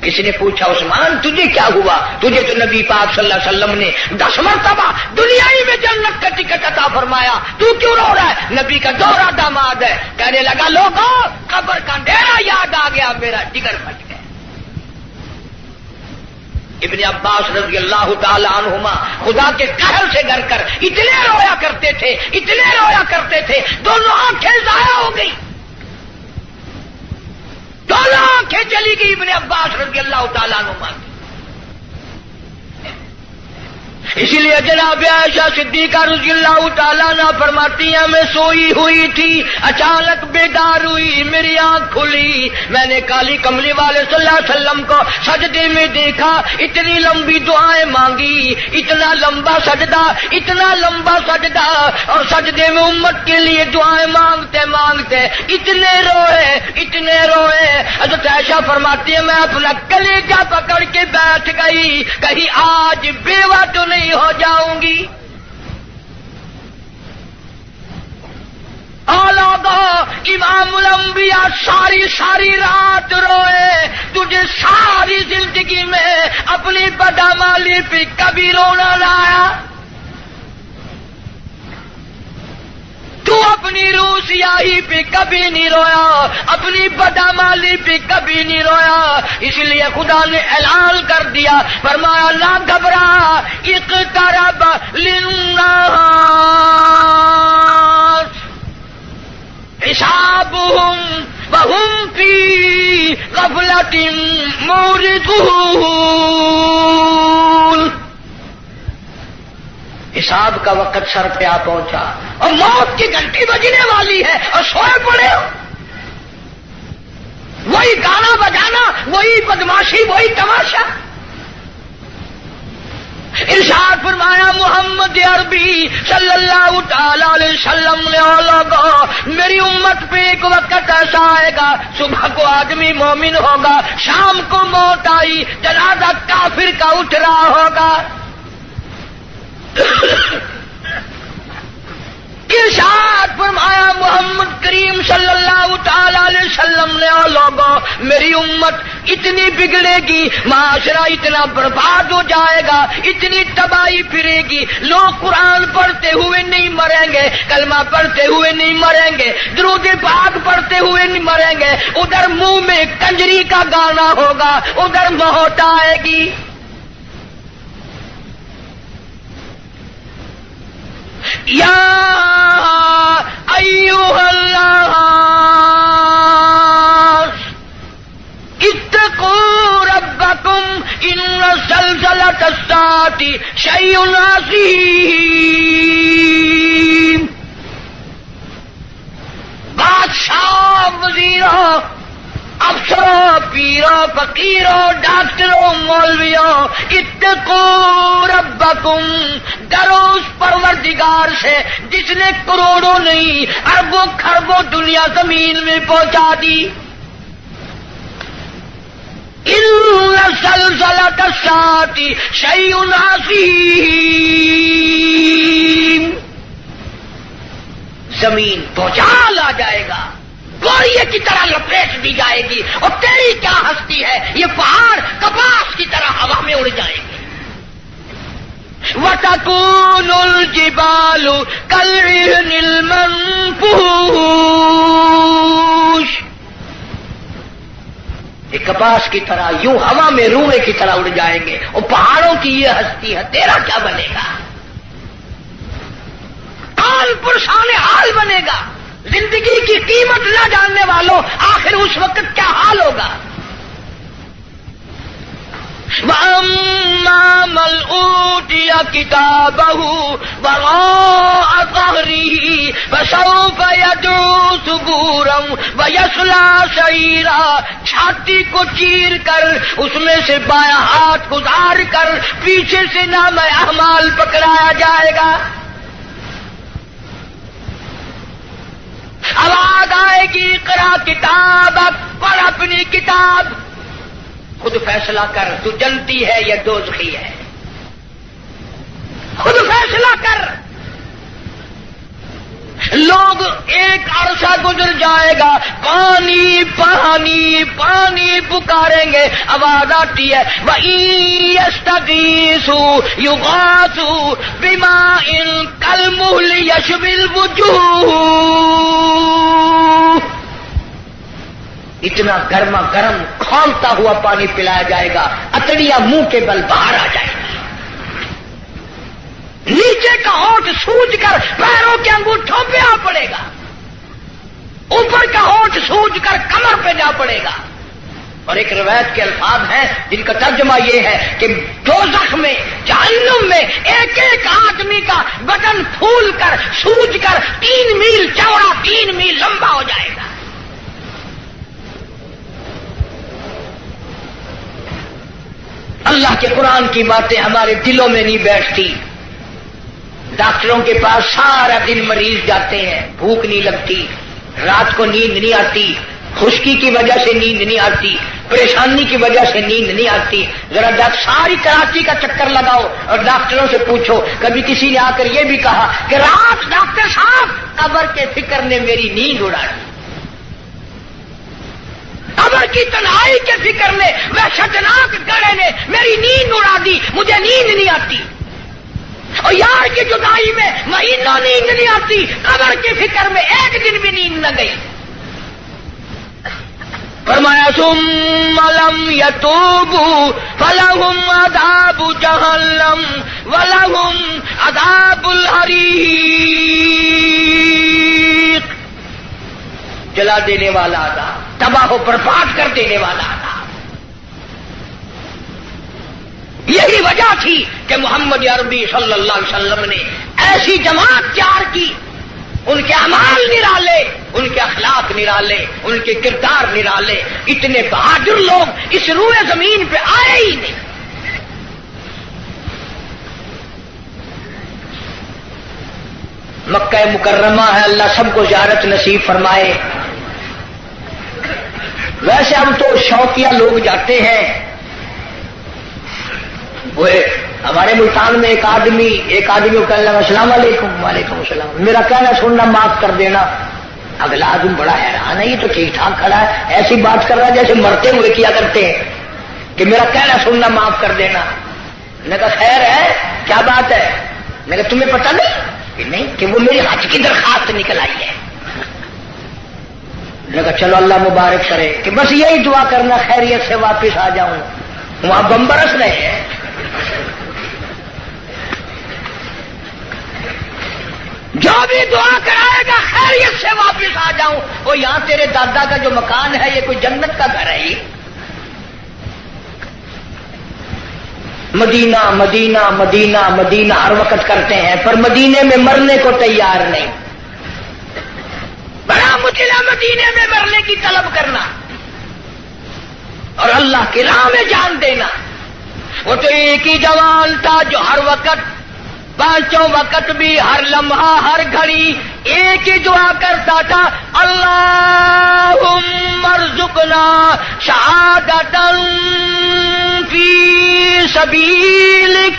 کسی نے پوچھا عثمان تجھے کیا ہوا؟ تجھے تو نبی پاک صلی اللہ علیہ وسلم نے 10 مرتبہ دنیائی میں جنت کا ٹکٹ عطا فرمایا، تو کیوں رو رہا ہے؟ نبی کا دوہرا داماد ہے. کہنے لگا لوگوں قبر کا اندھیرا یاد آ گیا، میرا جگر پھٹ گیا. ابن عباس رضی اللہ تعالی عنہما خدا کے قہر سے ڈر کر اتنے رویا کرتے تھے، اتنے رویا کرتے تھے، دونوں آنکھیں ضائع ہو گئی، دونوں آنکھیں چلی گئی ابن عباس رضی اللہ تعالیٰ عنہ. اسی لیے جناب عائشہ صدیقہ رضی اللہ تعالیٰ عنہ فرماتی ہیں میں سوئی ہوئی تھی، اچانک بیدار ہوئی، میری آنکھ کھلی، میں نے کالی کملی والے صلی اللہ علیہ وسلم کو سجدے میں دیکھا، اتنی لمبی دعائیں مانگی، اتنا لمبا سجدہ، اتنا لمبا سجدہ، اور سجدے میں امت کے لیے دعائیں مانگتے مانگتے اتنے روئے، اتنے روئے. حضرت عائشہ فرماتی ہے میں اپنا کلیجہ پکڑ کے بیٹھ گئی، کہیں آج بیوہ تو نہیں ہو جاؤں گی. امام الانبیاء ساری رات روئے، تجھے ساری زندگی میں اپنی بدعمالی پہ کبھی رونا نہ آیا؟ تو اپنی روح سیاہی پہ کبھی نہیں رویا، اپنی بدعمالی پہ کبھی نہیں رویا، اس لیے خدا نے اعلان کر دیا، فرمایا نہ گھبرا، اقترب للناس حسابهم وهم في غفلة معرضون۔ حساب کا وقت سر پہ آ پہنچا اور موت کی گھنٹی بجنے والی ہے اور سوئے پڑے ہو، وہی گانا بجانا، وہی بدماشی، وہی تماشا۔ ارشاد فرمایا محمد عربی صلی اللہ تعالی علیہ وسلم نے میری امت پہ ایک وقت ایسا آئے گا، صبح کو آدمی مومن ہوگا، شام کو موت آئی، جنازہ کافر کا اٹھ رہا ہوگا۔ ارشاد فرمایا محمد کریم صلی اللہ تعالی علیہ وسلم نے لوگوں میری امت اتنی بگڑے گی، معاشرہ اتنا برباد ہو جائے گا، اتنی تباہی پھرے گی، لوگ قرآن پڑھتے ہوئے نہیں مریں گے، کلمہ پڑھتے ہوئے نہیں مریں گے، درود پاک پڑھتے ہوئے نہیں مریں گے، ادھر منہ میں کنجری کا گانا ہوگا، ادھر موت آئے گی۔ یا ایھا الناس اتقوا ربکم ان زلزلۃ الساعۃ شیء عظیم۔ بادشاہ، وزیروں، افسروں، پیروں، فقیروں، ڈاکٹروں، مولویوں، اتقوا ربکم، ڈرو اس پروردگار سے جس نے کروڑوں نہیں اربوں خربوں دنیا زمین میں پہنچا دی۔ ان زلزلۃ الساعۃ شیء عظیم، زمین بھوچال آ جائے گا، گوریے کی طرح لپیٹ دی جائے گی، اور تیری کیا ہستی ہے، یہ پہاڑ کپاس کی طرح ہوا میں اڑ جائیں گے۔ وَتَكُونُ الْجِبَالُ كَالْعِهْنِ الْمَنفُوشِ، یہ کپاس کی طرح یوں ہوا میں روئے کی طرح اڑ جائیں گے، اور پہاڑوں کی یہ ہستی ہے، تیرا کیا بنے گا؟ کان پرسان حال بنے گا۔ زندگی کی قیمت نہ جاننے والوں آخر اس وقت کیا حال ہوگا؟ وَأَمَّا مَنْ أُوتِيَ كِتَابَهُ وَرَاءَ ظَهْرِهِ فَسَوْفَ يَدْعُو ثُبُورًا وَيَصْلَىٰ سَعِيرًا، چھاتی کو چیر کر اس میں سے بایاں ہاتھ گزار کر پیچھے سے نام اعمال پکڑایا جائے گا۔ آواز آئے گی اقرا کتابک، پڑھ اپنی کتاب، خود فیصلہ کر، تو جنتی ہے یا دوزخی ہے، خود فیصلہ کر۔ لوگ ایک عرصہ گزر جائے گا، پانی پانی پانی پکاریں گے، آواز آتی ہے وَإِن يَسْتَغِيثُوا يُغَاثُوا بِمَاءٍ كَالْمُهْلِ يَشْوِي الْوُجُوهَ، اتنا گرما گرم کھولتا ہوا پانی پلایا جائے گا، اتڑیاں منہ کے بل باہر آ جائے گی، نیچے کا ہونٹ سوج کر پیروں کے انگوٹھوں پہ آ پڑے گا، اوپر کا ہونٹ سوج کر کمر پہ جا پڑے گا۔ اور ایک روایت کے الفاظ ہیں جن کا ترجمہ یہ ہے کہ دوزخ میں، جہنم میں ایک ایک آدمی کا بدن پھول کر سوج کر 3 میل چوڑا 3 میل لمبا ہو جائے گا۔ اللہ کے قرآن کی باتیں ہمارے دلوں میں نہیں بیٹھتی۔ ڈاکٹروں کے پاس سارا دن مریض جاتے ہیں، بھوک نہیں لگتی، رات کو نیند نہیں آتی، خشکی کی وجہ سے نیند نہیں آتی، پریشانی کی وجہ سے نیند نہیں آتی. ذرا ساری کراچی کا چکر لگاؤ اور ڈاکٹروں سے پوچھو, کبھی کسی نے آ کر یہ بھی کہا کہ رات ڈاکٹر صاحب قبر کے فکر نے میری نیند اڑا دی, قبر کی تنہائی کے فکر نے, وحشتناک گڑھے نے میری نیند اڑا دی, مجھے نیند نہیں آتی. اور یار کی جدائی میں مہینوں نیند نہیں آتی, قبر کی فکر میں ایک دن بھی نیند نہ گئی. فرمایا ثم لم يتوبوا فلهم عذاب جہنم ولهم عذاب الحریق. جلا دینے والا عذاب, تباہ و برباد کر دینے والا عذاب. یہی وجہ تھی کہ محمد عربی صلی اللہ علیہ وسلم نے ایسی جماعت تیار کی, ان کے اعمال نرالے, ان کے اخلاق نرالے, ان کے کردار نرالے. اتنے بہادر لوگ اس روئے زمین پہ آئے ہی نہیں. مکہ مکرمہ ہے, اللہ سب کو زیارت نصیب فرمائے. ویسے ہم تو شوقیہ لوگ جاتے ہیں. وہ ہمارے ملتان میں ایک آدمی کو کہنے لگا السلام علیکم. وعلیکم السلام. میرا کہنا سننا معاف کر دینا. اگلا آدمی بڑا حیران ہے, یہ تو ٹھیک ٹھاک کھڑا ہے, ایسی بات کر رہا ہے جیسے مرتے ہوئے کیا کرتے ہیں کہ میرا کہنا سننا معاف کر دینا. میں نے کہا خیر ہے, کیا بات ہے؟ میں نے کہا تمہیں پتہ نہیں کہ نہیں کہ وہ میری حج کی درخواست نکل آئی ہے. میں نے کہا چلو اللہ مبارک کرے, کہ بس یہی دعا کرنا خیریت سے واپس آ جاؤں. وہاں بم برس رہے ہیں. جو بھی دعا کرائے گا خیریت سے واپس آ جاؤں. وہ یہاں تیرے دادا کا جو مکان ہے یہ کوئی جنت کا گھر ہے. مدینہ مدینہ مدینہ مدینہ ہر وقت کرتے ہیں, پر مدینے میں مرنے کو تیار نہیں. بڑا مشکل ہے مدینے میں مرنے کی طلب کرنا اور اللہ کی راہ میں جان دینا. وہ تو ایک ہی جوان تھا جو ہر وقت, پانچوں وقت بھی, ہر لمحہ, ہر گھڑی ایک ہی دعا کرتا تھا, اللہم ارزقنا شہادۃ فی سبیلک.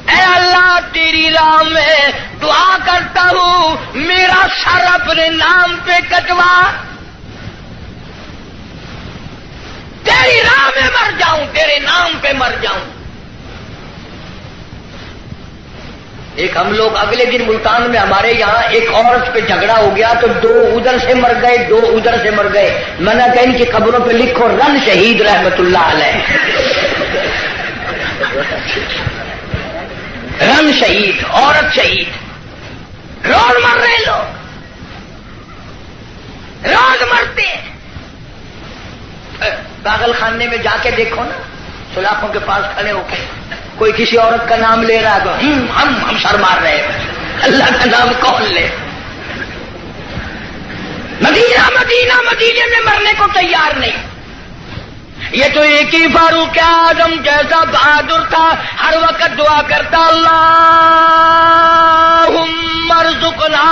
اے اللہ تیری راہ میں دعا کرتا ہوں, میرا سر اپنے نام پہ کٹوا, تیری راہ میں مر جاؤں, تیرے نام پہ مر جاؤں. ایک ہم لوگ اگلے دن ملتان میں ہمارے یہاں ایک عورت پہ جھگڑا ہو گیا تو 2 ادھر سے مر گئے, 2 ادھر سے مر گئے. میں نے کہا ان کی قبروں پہ لکھو رن شہید رحمت اللہ علیہ. رن شہید, عورت شہید. روز مر رہے لوگ, روز مرتے. پاگل خانے میں جا کے دیکھو نا, سلاخوں کے پاس کھڑے ہو کے کوئی کسی عورت کا نام لے رہا ہے تو ہم سر مار رہے ہیں. اللہ کا نام کون لے؟ مدینہ مدینہ مدینے میں مرنے کو تیار نہیں. یہ تو ایک ہی فاروق اعظم جیسا بہادر تھا, ہر وقت دعا کرتا اللہم ارزقنا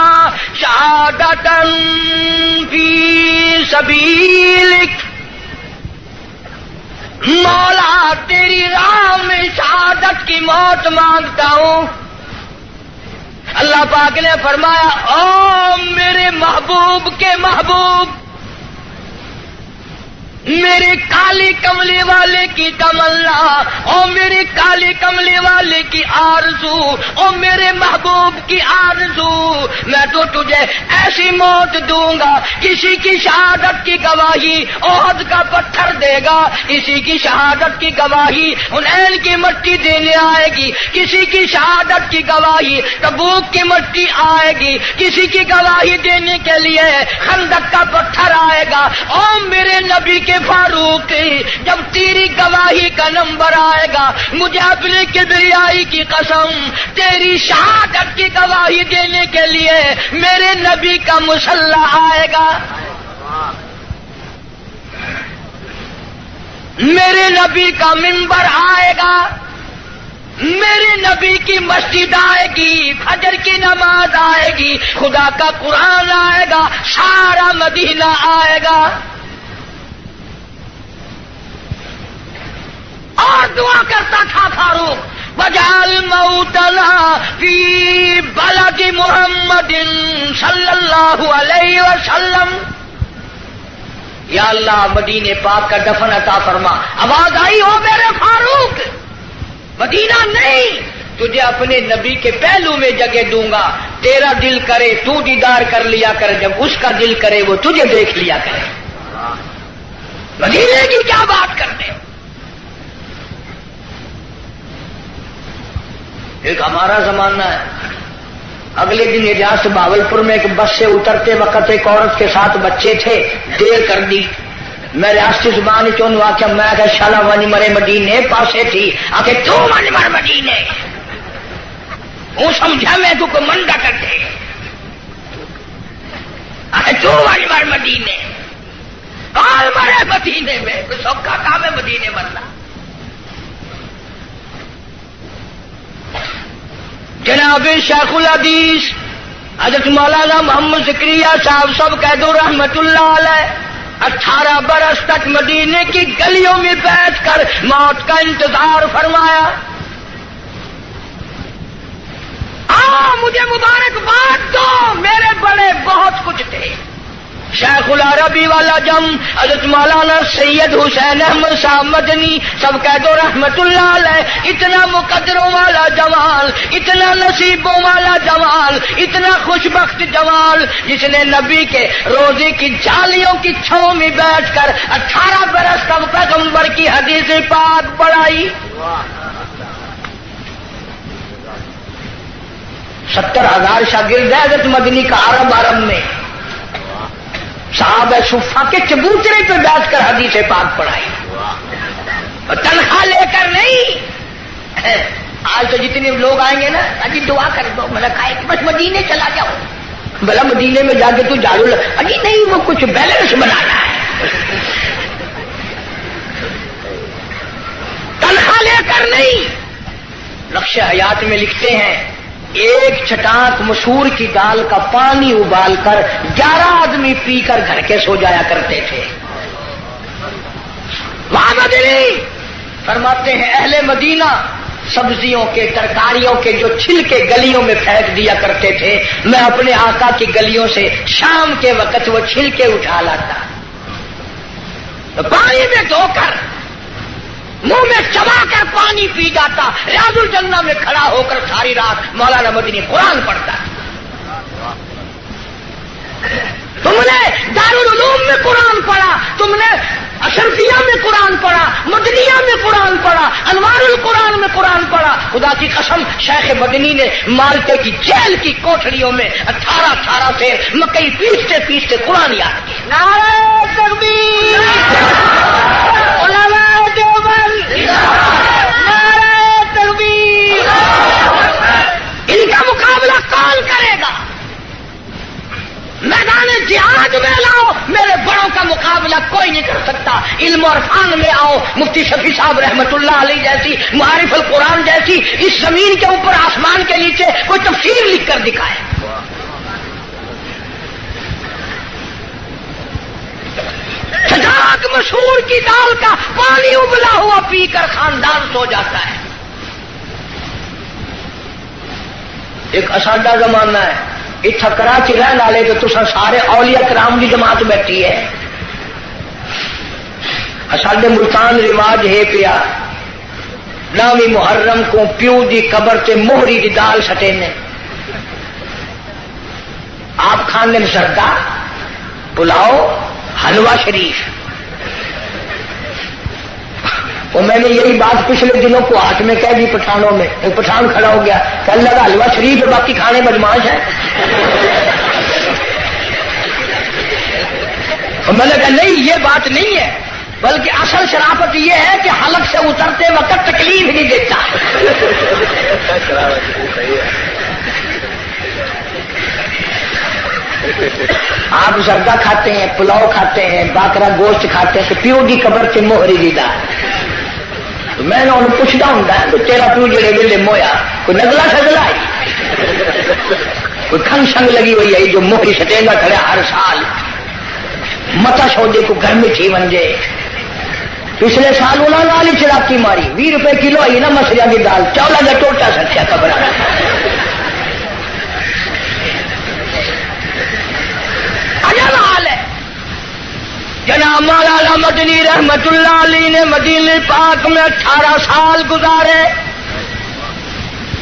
شہادۃ فی سبیلک. مولا تیری راہ میں شہادت کی موت مانگتا ہوں. اللہ پاک نے فرمایا او میرے محبوب کے محبوب, میرے کالی کملی والے کی تمنا, او میرے کالی کملی والے کی آرزو, او میرے محبوب کی آرزو, میں تو تجھے ایسی موت دوں گا. کسی کی شہادت کی گواہی احد کا پتھر دے گا, کسی کی شہادت کی گواہی حنین کی مٹی دینے آئے گی, کسی کی شہادت کی گواہی تبوک کی مٹی آئے گی, کسی کی گواہی دینے کے لیے خندق کا پتھر آئے گا. او میرے نبی کے فاروق, جب تیری گواہی کا نمبر آئے گا مجھے اپنے کبریائی کی قسم تیری شہادت کی گواہی دینے کے لیے میرے نبی کا مسلح آئے گا, میرے نبی کا منبر آئے گا. میرے نبی کی مسجد آئے گی، فجر کی نماز آئے گی، خدا کا قرآن آئے گا، سارا مدینہ آئے گا۔ اور دعا کرتا تھا فاروق، وجعل موتنا فی بلد محمد صلی اللہ علیہ وسلم، یا اللہ مدینے پاک کا دفن عطا فرما۔ آواز آئی ہو میرے فاروق، مدینہ نہیں، تجھے اپنے نبی کے پہلو میں جگہ دوں گا، تیرا دل کرے تو دیدار کر لیا کر، جب اس کا دل کرے وہ تجھے دیکھ لیا کرے۔ مدینے کی کیا بات کرتے؟ ایک ہمارا زمانہ ہے، اگلے دن ریاست بھاولپور میں ایک بس سے اترتے وقت ایک عورت کے ساتھ بچے تھے، دیر کر دی۔ میں ریاستی زبان چون واقعہ میں کہ شالا ونی مرے مدینے پاسے تھی، آکے تو ونی مر مدینے، وہ سمجھا میں تو کو منڈا کرتے، آکے تو ونی مر مدینے، آل مرے مدینے میں، کوئی سوکھا کام ہے مدینے مرنا۔ جناب شیخ الحدیث حضرت مولانا محمد زکریا صاحب سب کہہ دو رحمت اللہ علیہ، 18 برس تک مدینے کی گلیوں میں بیٹھ کر موت کا انتظار فرمایا۔ مجھے مبارکباد دو، میرے بڑے بہت کچھ تھے۔ شیخ العربی والا جم حضرت مولانا سید حسین احمد صاحب مدنی سب کہہ دو رحمت اللہ علیہ، اتنا مقدروں والا جمال، اتنا نصیبوں والا جمال، اتنا خوش بخت جمال، جس نے نبی کے روزے کی جالیوں کی چھاؤں میں بیٹھ کر 18 برس تک پیغمبر کی حدیث پاک پڑھائی۔ 70,000 شاگرد ہے حضرت مدنی کا عرب میں، صحابہ صفا کے چبوترے پہ بیٹھ کر حدیث پاک پڑھائی، اور تنخواہ لے کر نہیں۔ آج تو جتنے لوگ آئیں گے نا، اجی دعا کر دو، میں نے کہا کہ بس مدینے چلا جاؤ، بھلا مدینے میں جا کے تو جھاڑو اجی نہیں، وہ کچھ بیلنس بنانا ہے، تنخواہ لے کر نہیں۔ نقش حیات میں لکھتے ہیں ایک چٹاک مسور کی دال کا پانی ابال کر 11 آدمی پی کر گھر کے سو جایا کرتے تھے۔ وہاں مدنی فرماتے ہیں اہل مدینہ سبزیوں کے ترکاریوں کے جو چھلکے گلیوں میں پھینک دیا کرتے تھے، میں اپنے آقا کی گلیوں سے شام کے وقت وہ چھلکے اٹھا لاتا، پانی میں دھو کر منہ میں چبا کر پانی پی جاتا، ریاض الجنہ میں کھڑا ہو کر ساری رات مولانا مدنی قرآن پڑھتا۔ تم نے دارالعلوم میں قرآن پڑھا، تم نے اشرفیہ میں قرآن پڑھا، مدنیہ میں قرآن پڑھا، انوار القرآن میں قرآن پڑھا۔ خدا کی قسم شیخ مدنی نے مالٹے کی جیل کی کوٹھریوں میں 18 سے مکئی پیستے پیستے قرآن یاد کیا۔ نعرہ تکبیر، علماء دیوبند، نعرہ تکبیر۔ ان کا مقابلہ کون کرے گا؟ میدان جہاد میں لاؤ، میرے بڑوں کا مقابلہ کوئی نہیں کر سکتا۔ علم اور فن میں آؤ، مفتی شفیع صاحب رحمت اللہ علیہ جیسی، معارف القرآن جیسی، اس زمین کے اوپر آسمان کے نیچے کوئی تفسیر لکھ کر دکھائے۔ سجاد مسور کی دال کا پانی ابلا ہوا پی کر خاندان سو جاتا ہے۔ ایک اسادہ زمانہ ہے، اتنا کراچی رہنے والے تو تسا سارے اولیاء کرام کی جماعت بیٹھی ہے۔ ساڈے ملتان رواج ہے پیا، نامی محرم کو پیو دی قبر تے موہری دی دال سٹے نے، آپ کھانے میں سردا پلاؤ حلوہ شریف۔ اور میں نے یہی بات پچھلے دنوں کو ہاتھ میں کہہ دی پٹھانوں میں، ایک پٹھان کھڑا ہو گیا کہ اللہ کا حلوہ شریف ہے، باقی کھانے بدماش ہے۔ اور میں نے کہا نہیں، یہ بات نہیں ہے، بلکہ اصل شرافت یہ ہے کہ حلق سے اترتے وقت تکلیف نہیں دیتا۔ آپ زردہ کھاتے ہیں، پلاؤ کھاتے ہیں، باکرا گوشت کھاتے ہیں، تو پیو کی قبر سے موہری دی دال۔ میں انہوں پوچھتا ہوں تو تیرا پیو جڑے ویلے مویا کوئی نگلا سگلا ہے کوئی کھنگ شنگ لگی ہوئی ہے جو موہی سٹینگا کھڑے ہر سال متا سودے کو گھر میں تھی ونجے پچھلے سال انہوں نے والی چلاکی ماری 20 روپے کلو آئی نا مسریاں کی دال چولا کا ٹوٹا سچا قبر حال ہے. جناب مولانا مدنی رحمت اللہ علیہ نے مدینہ پاک میں 18 سال گزارے.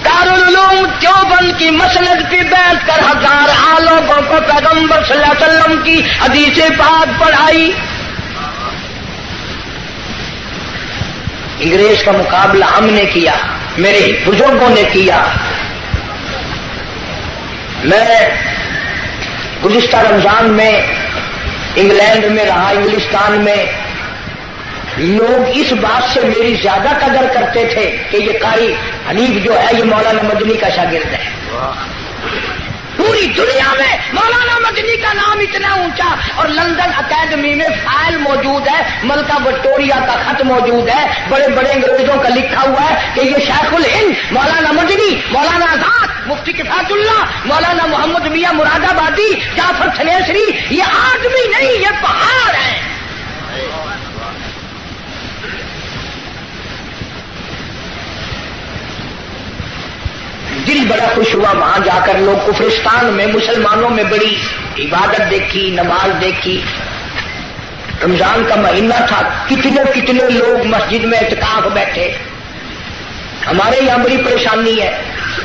دارالعلوم دیوبند کی مسند پہ بیٹھ کر 1000 لوگوں کو پیغمبر صلی اللہ علیہ وسلم کی حدیث پاک پڑھائی. انگریز کا مقابلہ ہم نے کیا, میرے بزرگوں نے کیا. میں گزشتہ رمضان میں انگلینڈ میں رہا, انگلستان میں. لوگ اس بات سے میری زیادہ قدر کرتے تھے کہ یہ قاری حنیف جو ہے یہ مولانا مدنی کا شاگرد ہے. پوری دنیا میں مولانا مدنی کا نام اتنا اونچا, اور لندن اکیڈمی میں فائل موجود ہے, ملکہ وکٹوریہ کا خط موجود ہے, بڑے بڑے انگریزوں کا لکھا ہوا ہے کہ یہ شیخ الہند مولانا مدنی, مولانا آزاد, مفتی کفایت اللہ, مولانا محمد میاں مراد آبادی, جعفر تھنیسری, یہ آدمی نہیں یہ پہاڑ ہے. دل بڑا خوش ہوا وہاں جا کر. لوگ کفرستان میں مسلمانوں میں بڑی عبادت دیکھی, نماز دیکھی. رمضان کا مہینہ تھا, کتنے کتنے لوگ مسجد میں اعتکاف بیٹھے. ہمارے یہاں بڑی پریشانی ہے.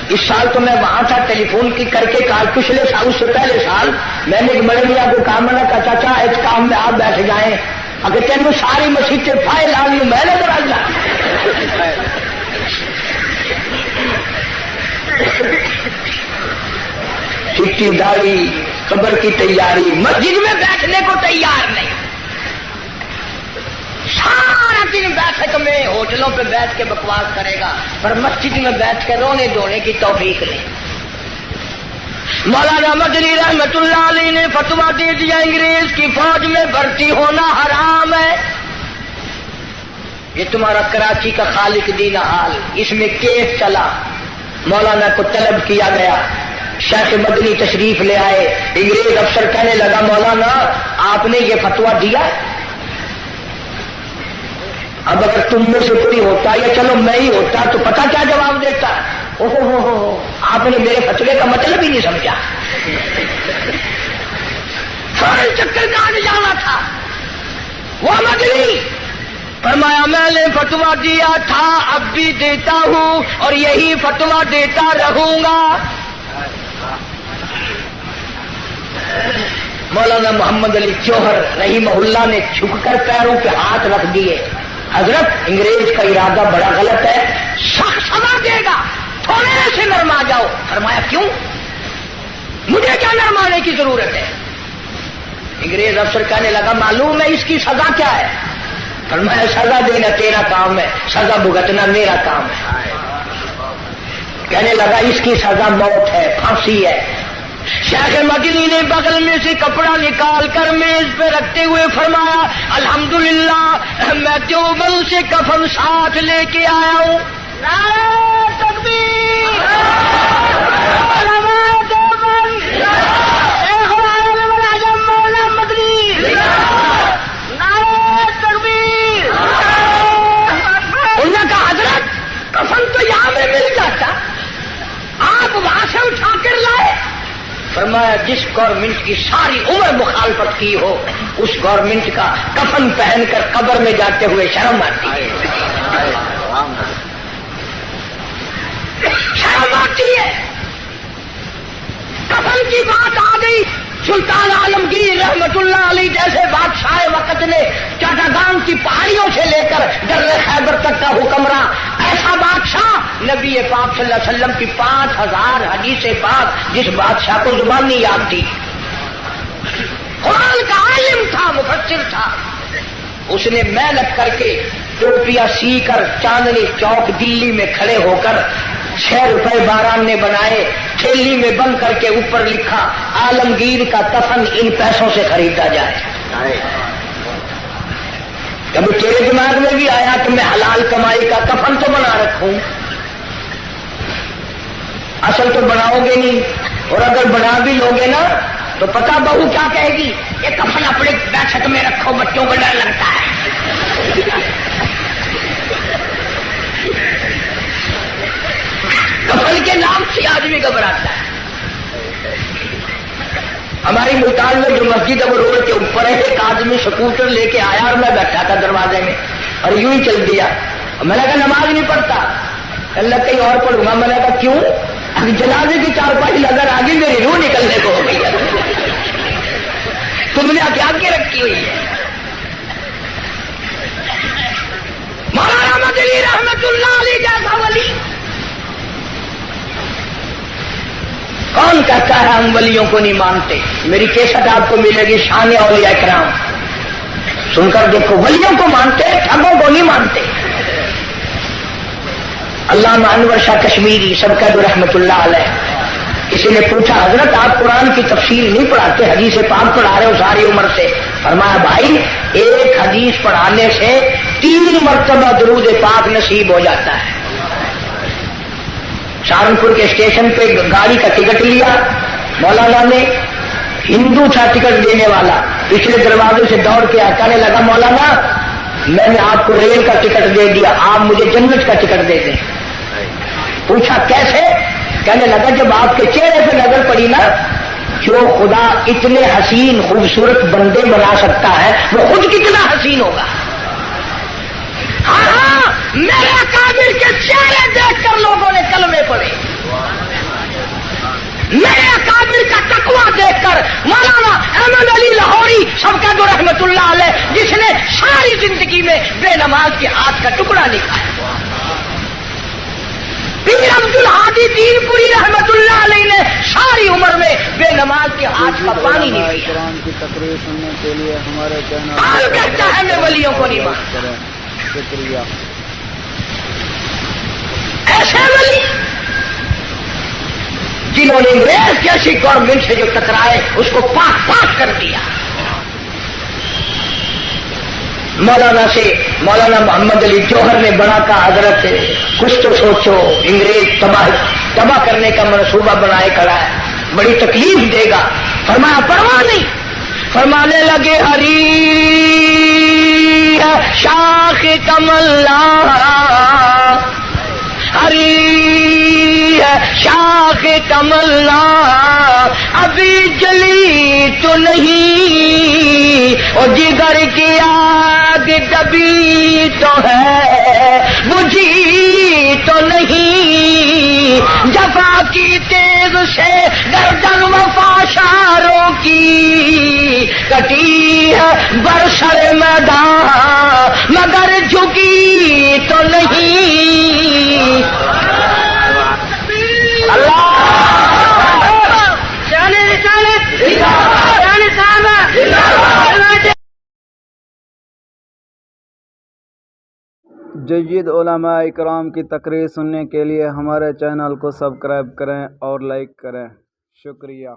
اس سال تو میں وہاں تھا, ٹیلی فون کی کر کے کہا, پچھلے سال اس سے پہلے سال میں نے بڑے میاں کو کہا, میں نے کہا چاچا اعتکاف میں آپ بیٹھ جائیں. اگر تینوں ساری مسجد سے فائل آ گئی میں نے کرا جا چٹی داڑھی قبر کی تیاری, مسجد میں بیٹھنے کو تیار نہیں. سارا دن بیٹھک میں ہوٹلوں پہ بیٹھ کے بکواس کرے گا, پر مسجد میں بیٹھ کے رونے دھونے کی توفیق نہیں. مولانا مدنی رحمت اللہ علیہ نے فتویٰ دے دیا انگریز کی فوج میں بھرتی ہونا حرام ہے. یہ تمہارا کراچی کا خالق دین حال, اس میں کیس چلا. مولانا کو طلب کیا گیا, شیخ مدنی تشریف لے آئے. انگریز افسر کہنے لگا, مولانا آپ نے یہ فتویٰ دیا, اب اگر تم میں سے کوئی ہوتا یا چلو میں ہی ہوتا تو پتہ کیا جواب دیتا. اوہو آپ نے میرے فتوے کا مطلب ہی نہیں سمجھا. فوراً چکر کاٹ جانا تھا. وہ مدنی فرمایا میں نے فتویٰ دیا تھا, اب بھی دیتا ہوں اور یہی فتویٰ دیتا رہوں گا. مولانا محمد علی جوہر رحمہ اللہ نے جھک کر پیروں پہ ہاتھ رکھ دیے. حضرت انگریز کا ارادہ بڑا غلط ہے, سخت سزا دے گا, تھوڑے سے نرما جاؤ. فرمایا کیوں, مجھے کیا نرمانے کی ضرورت ہے. انگریز افسر کہنے لگا, معلوم ہے اس کی سزا کیا ہے. فرمایا سزا دینا تیرا کام ہے, سزا بھگتنا میرا کام ہے. کہنے لگا اس کی سزا موت ہے, پھانسی ہے. شیخ مدنی نے بغل میں سے کپڑا نکال کر میز پہ رکھتے ہوئے فرمایا, الحمدللہ میں دیوبند سے کفن ساتھ لے کے آیا ہوں. نعرہ تکبیر, علماء دیوبند, شیخ العالم العظم مولانا مدنی, نعرہ تکبیر. انہوں نے کہا حضرت کفن تو یہاں میں مل جاتا, آپ وہاں سے اٹھا کر لائے. فرمایا جس گورنمنٹ کی ساری عمر مخالفت کی ہو اس گورنمنٹ کا کفن پہن کر قبر میں جاتے ہوئے شرم آتی ہے. شرم آتی ہے. کفن کی بات آ گئی, سلطان عالمگیر رحمت اللہ علیہ جیسے بادشاہ وقت نے چٹاگان کی پہاڑیوں سے لے کر در خیبر تک کا حکمراں, ایسا بادشاہ نبی پاک صلی اللہ علیہ وسلم کی 5000 حدیث پاک جس بادشاہ کو زبان نہیں یاد تھی, قرآن کا عالم تھا, مفسر تھا, اس نے محنت کر کے ٹوپیاں سی کر چاندنی چوک دلی میں کھڑے ہو کر 6 روپے باران نے بنائے, تھیلی میں بند کر کے اوپر لکھا عالمگیر کا کفن ان پیسوں سے خریدا جائے. کبھی تیرے دماغ میں بھی آیا کہ میں حلال کمائی کا کفن تو بنا رکھوں؟ اصل تو بناؤ گے نہیں، اور اگر بنا بھی لوگے نا تو پتہ بہو کیا کہے گی، یہ کفن اپنے بیٹھک میں رکھو، بچوں کو ڈر لگتا ہے۔ کفن کے نام سے آدمی گھبراتا ہے۔ ہماری ملتان میں جو مسجد ہے وہ روڈ کے اوپر ہے، ایک آدمی سکوٹر لے کے آیا اور میں بیٹھا تھا دروازے میں اور یوں ہی چل دیا، میں نے کہا نماز نہیں پڑھتا، اللہ کہیں اور پڑھوں گا، میں نے کہا کیوں؟ ابھی جنازے کی چارپائی نظر آ گئی، میری روح نکلنے کو ہو گئی ہے، تم نے کیا کے رکھی ہوئی ہے۔ مولانا مدنی رحمت اللہ علیہ جیسا ولی کون کہتا ہے ہم ولیوں کو نہیں مانتے؟ میری کیسٹ آپ کو ملے گی، شان اولیاء کرام، سن کر دیکھو، ولیوں کو مانتے، ٹھگوں کو نہیں مانتے۔ علامہ انور شاہ کشمیری سب کا رحمت اللہ علیہ، کسی نے پوچھا حضرت آپ قرآن کی تفسیر نہیں پڑھاتے، حدیث پاک پڑھا رہے ہو ساری عمر سے؟ فرمایا بھائی ایک حدیث پڑھانے سے 3 مرتبہ درود پاک نصیب ہو جاتا ہے۔ سہارنپور کے اسٹیشن پہ گاڑی کا ٹکٹ لیا مولانا نے، ہندو تھا ٹکٹ دینے والا، پچھلے دروازے سے دوڑ کے کہنے لگا مولانا میں نے آپ کو ریل کا ٹکٹ دے دیا، آپ مجھے جنت کا ٹکٹ دے دیں۔ پوچھا کیسے؟ کہنے لگا جب آپ کے چہرے پہ نظر پڑی نا، جو خدا اتنے حسین خوبصورت بندے بنا سکتا ہے وہ خود کتنا حسین ہوگا۔ ہاں میرے اکابر کے چہرے دیکھ کر لوگوں نے کلمے پڑھے، میرے اکابر کا تقویٰ دیکھ کر مولانا احمد علی لاہوری سبقت رحمت اللہ علیہ، جس نے ساری زندگی میں بے نماز کے ہاتھ کا ٹکڑا نہیں کھایا، پیر عبد الحادی دین پوری رحمت اللہ علیہ نے ساری عمر میں بے نماز کے ہاتھ کا پانی نہیں پیا۔ قرآن کی تقریر سننے کے لیے ہمارے چینل کون کہتا ہے میں ولیوں کو نہیں مانتا؟ شکریہ۔ ایسے ولی جنہوں نے انگریز جیسی گورنمنٹ سے جو ٹکرائے اس کو پاک پاک کر دیا۔ مولانا سے مولانا محمد علی جوہر نے بنا کہا حضرت کچھ تو سوچو، انگریز تباہ کرنے کا منصوبہ بنائے کھڑا ہے، بڑی تکلیف دے گا۔ فرمایا پرواہ نہیں، فرمانے لگے ہری شاخ کمل ہری شاخ کمل ابھی جلی تو نہیں، اور جگر کی آگ کبھی تو ہے بجھی تو نہیں، جفا کی تیز سے گردن وفاشاروں کی کٹی ہے برسر میدان مگر جھکی تو نہیں۔ اللہ جید علماء اکرام کی تقریر سننے کے لیے ہمارے چینل کو سبسکرائب کریں اور لائک کریں، شکریہ۔